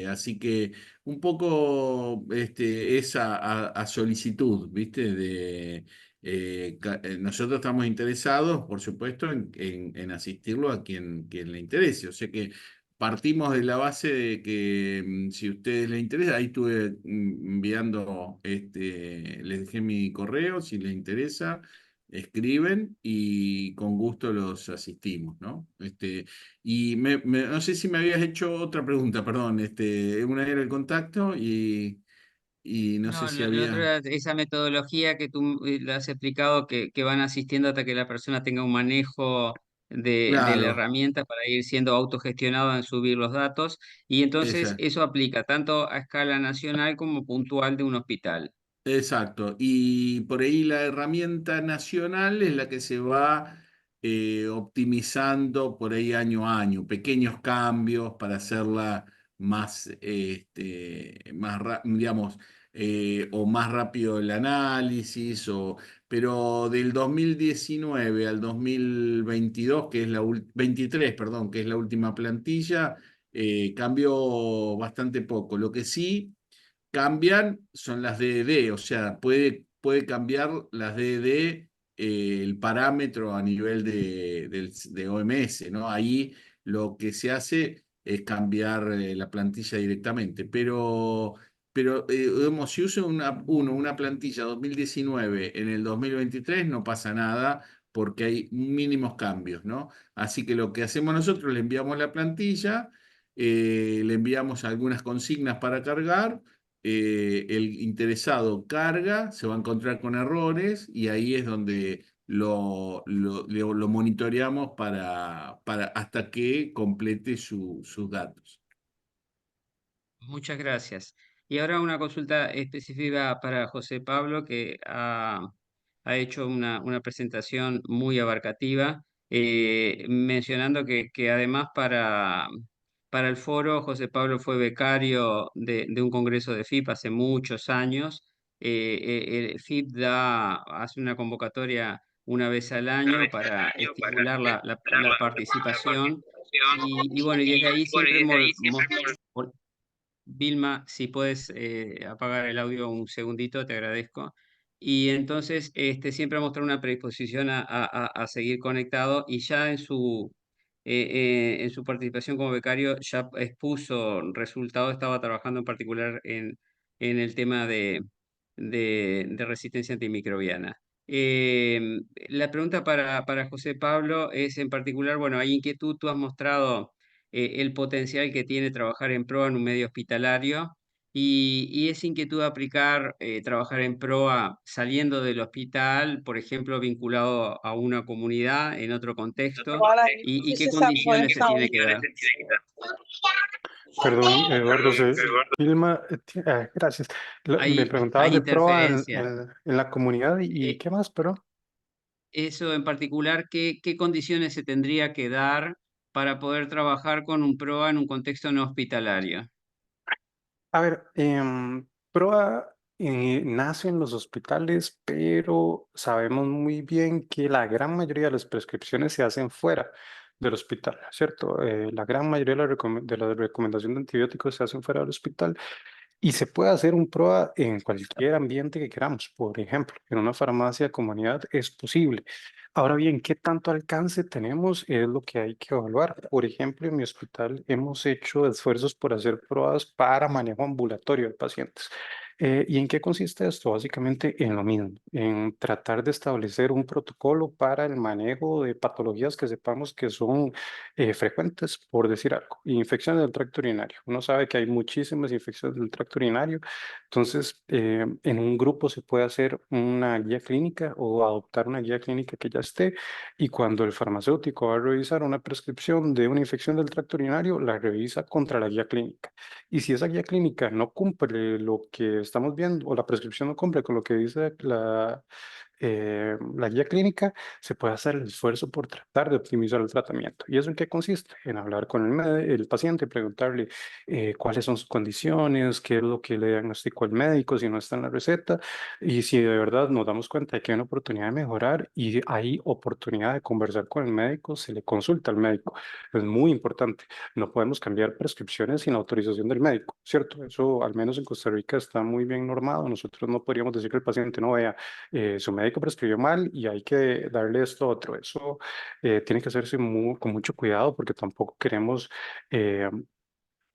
Así que un poco es a solicitud, ¿viste? Nosotros estamos interesados, por supuesto, en asistirlo a quien le interese. O sea que partimos de la base de que si a ustedes les interesa, ahí estuve enviando, les dejé mi correo, si les interesa, escriben y con gusto los asistimos, ¿no? Y no sé si me habías hecho otra pregunta, perdón. Una era el contacto y no sé No, si lo otro había. era esa metodología que tú le has explicado que van asistiendo hasta que la persona tenga un manejo de la Claro, herramienta para ir siendo autogestionado en subir los datos. Y entonces esa, eso aplica tanto a escala nacional como puntual de un hospital. exacto. Y por ahí la herramienta nacional es la que se va optimizando por ahí año a año, pequeños cambios para hacerla más, digamos, o más rápido el análisis, pero del 2019 al 2022, que es 23, perdón, que es la última plantilla, cambió bastante poco. Lo que sí cambian son las DDD, o sea, puede cambiar las DDD, el parámetro a nivel de OMS, ¿no? Ahí lo que se hace es cambiar la plantilla directamente, pero digamos, si usa una plantilla 2019 en el 2023 no pasa nada porque hay mínimos cambios, ¿no? Así que lo que hacemos nosotros, le enviamos la plantilla, le enviamos algunas consignas para cargar, el interesado carga, se va a encontrar con errores y ahí es donde lo monitoreamos hasta que complete sus datos. Muchas gracias. Y ahora una consulta específica para José Pablo, que ha hecho una presentación muy abarcativa, mencionando que además para el foro, José Pablo fue becario de un congreso de FIP hace muchos años. El FIP hace una convocatoria una vez al año para estimular la participación. Y bueno, y desde ahí siempre Vilma, si puedes apagar el audio un segundito, te agradezco. Y entonces siempre ha mostrado una predisposición a seguir conectado y ya en su participación como becario ya expuso resultados, estaba trabajando en particular en el tema de resistencia antimicrobiana. La pregunta para José Pablo es en particular, bueno, hay inquietud, tú has mostrado el potencial que tiene trabajar en PROA en un medio hospitalario y esa inquietud de aplicar, trabajar en PROA saliendo del hospital, por ejemplo, vinculado a una comunidad en otro contexto y qué condiciones se tiene que dar. Perdón, Eduardo, Vilma, gracias. Me preguntabas Hay de PROA interferencia. en la comunidad y Eh, qué más, pero Eso en particular, ¿qué condiciones se tendría que dar para poder trabajar con un PROA en un contexto no hospitalario? a ver, PROA nace en los hospitales, pero sabemos muy bien que la gran mayoría de las prescripciones se hacen fuera del hospital, ¿cierto? La gran mayoría de las recomendaciones de antibióticos se hacen fuera del hospital. Y se puede hacer un PROA en cualquier ambiente que queramos. Por ejemplo, en una farmacia de comunidad es posible. Ahora bien, ¿qué tanto alcance tenemos? Es lo que hay que evaluar. Por ejemplo, en mi hospital hemos hecho esfuerzos por hacer pruebas para manejo ambulatorio de pacientes. ¿Y en qué consiste esto? Básicamente en lo mismo, en tratar de establecer un protocolo para el manejo de patologías que sepamos que son frecuentes, por decir algo. Infecciones del tracto urinario. Uno sabe que hay muchísimas infecciones del tracto urinario. Entonces, en un grupo se puede hacer una guía clínica o adoptar una guía clínica que ya esté. Y cuando el farmacéutico va a revisar una prescripción de una infección del tracto urinario, la revisa contra la guía clínica. Y si esa guía clínica no cumple lo que estamos viendo o la prescripción no cumple con lo que dice la guía clínica, se puede hacer el esfuerzo por tratar de optimizar el tratamiento. ¿Y eso en qué consiste? En hablar con el paciente, preguntarle cuáles son sus condiciones, qué es lo que le diagnosticó el médico, si no está en la receta, y si de verdad nos damos cuenta de que hay una oportunidad de mejorar y hay oportunidad de conversar con el médico, se le consulta al médico. Es muy importante. No podemos cambiar prescripciones sin autorización del médico, ¿cierto? Eso al menos en Costa Rica está muy bien normado. Nosotros no podríamos decir que el paciente no vea su médico prescribió mal y hay que darle esto otro. Eso tiene que hacerse con mucho cuidado porque tampoco queremos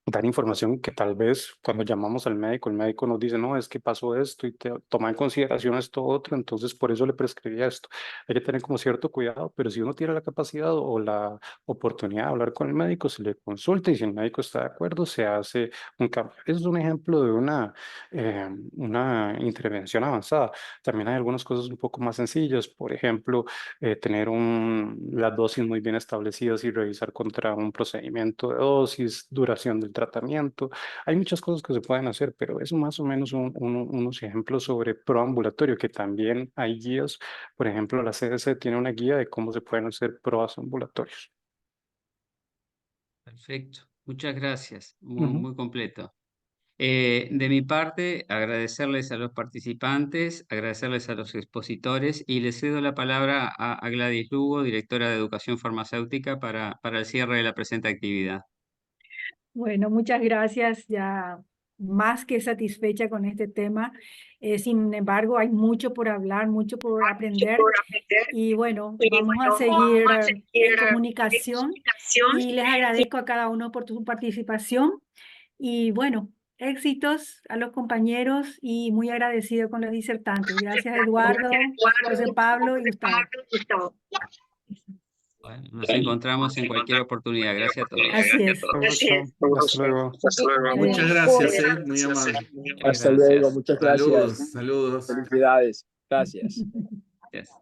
dar información que tal vez cuando llamamos al médico, el médico nos dice, no, es que pasó esto y toma en consideración esto otro, entonces por eso le prescribía esto. Hay que tener como cierto cuidado, pero si uno tiene la capacidad o la oportunidad de hablar con el médico, se le consulta y si el médico está de acuerdo, se hace un cambio. Eso es un ejemplo de una intervención avanzada. También hay algunas cosas un poco más sencillas, por ejemplo, tener las dosis muy bien establecidas y revisar contra un procedimiento de dosis, duración del del tratamiento. Hay muchas cosas que se pueden hacer, pero es más o menos unos ejemplos sobre proambulatorio, que también hay guías. Por ejemplo, la CDC tiene una guía de cómo se pueden hacer pruebas ambulatorios. Perfecto, muchas gracias, Ujú. muy completo. De mi parte, agradecerles a los participantes, agradecerles a los expositores y les cedo la palabra a Gladys Lugo, directora de Educación Farmacéutica, para el cierre de la presente actividad. Bueno, muchas gracias. Ya más que satisfecha con este tema. Sin embargo, hay mucho por hablar, mucho por aprender. Y bueno, vamos a seguir en comunicación. Y les agradezco a cada uno por su participación. Y bueno, éxitos a los compañeros y muy agradecido con los disertantes. Gracias, Eduardo, José Pablo y Gustavo. Bueno, nos encontramos en cualquier oportunidad. Gracias a todos. Así es. Hasta luego. Muchas gracias, muy amable. Hasta luego, Gracias. muchas gracias. Saludos, saludos. Felicidades. Gracias. Gracias.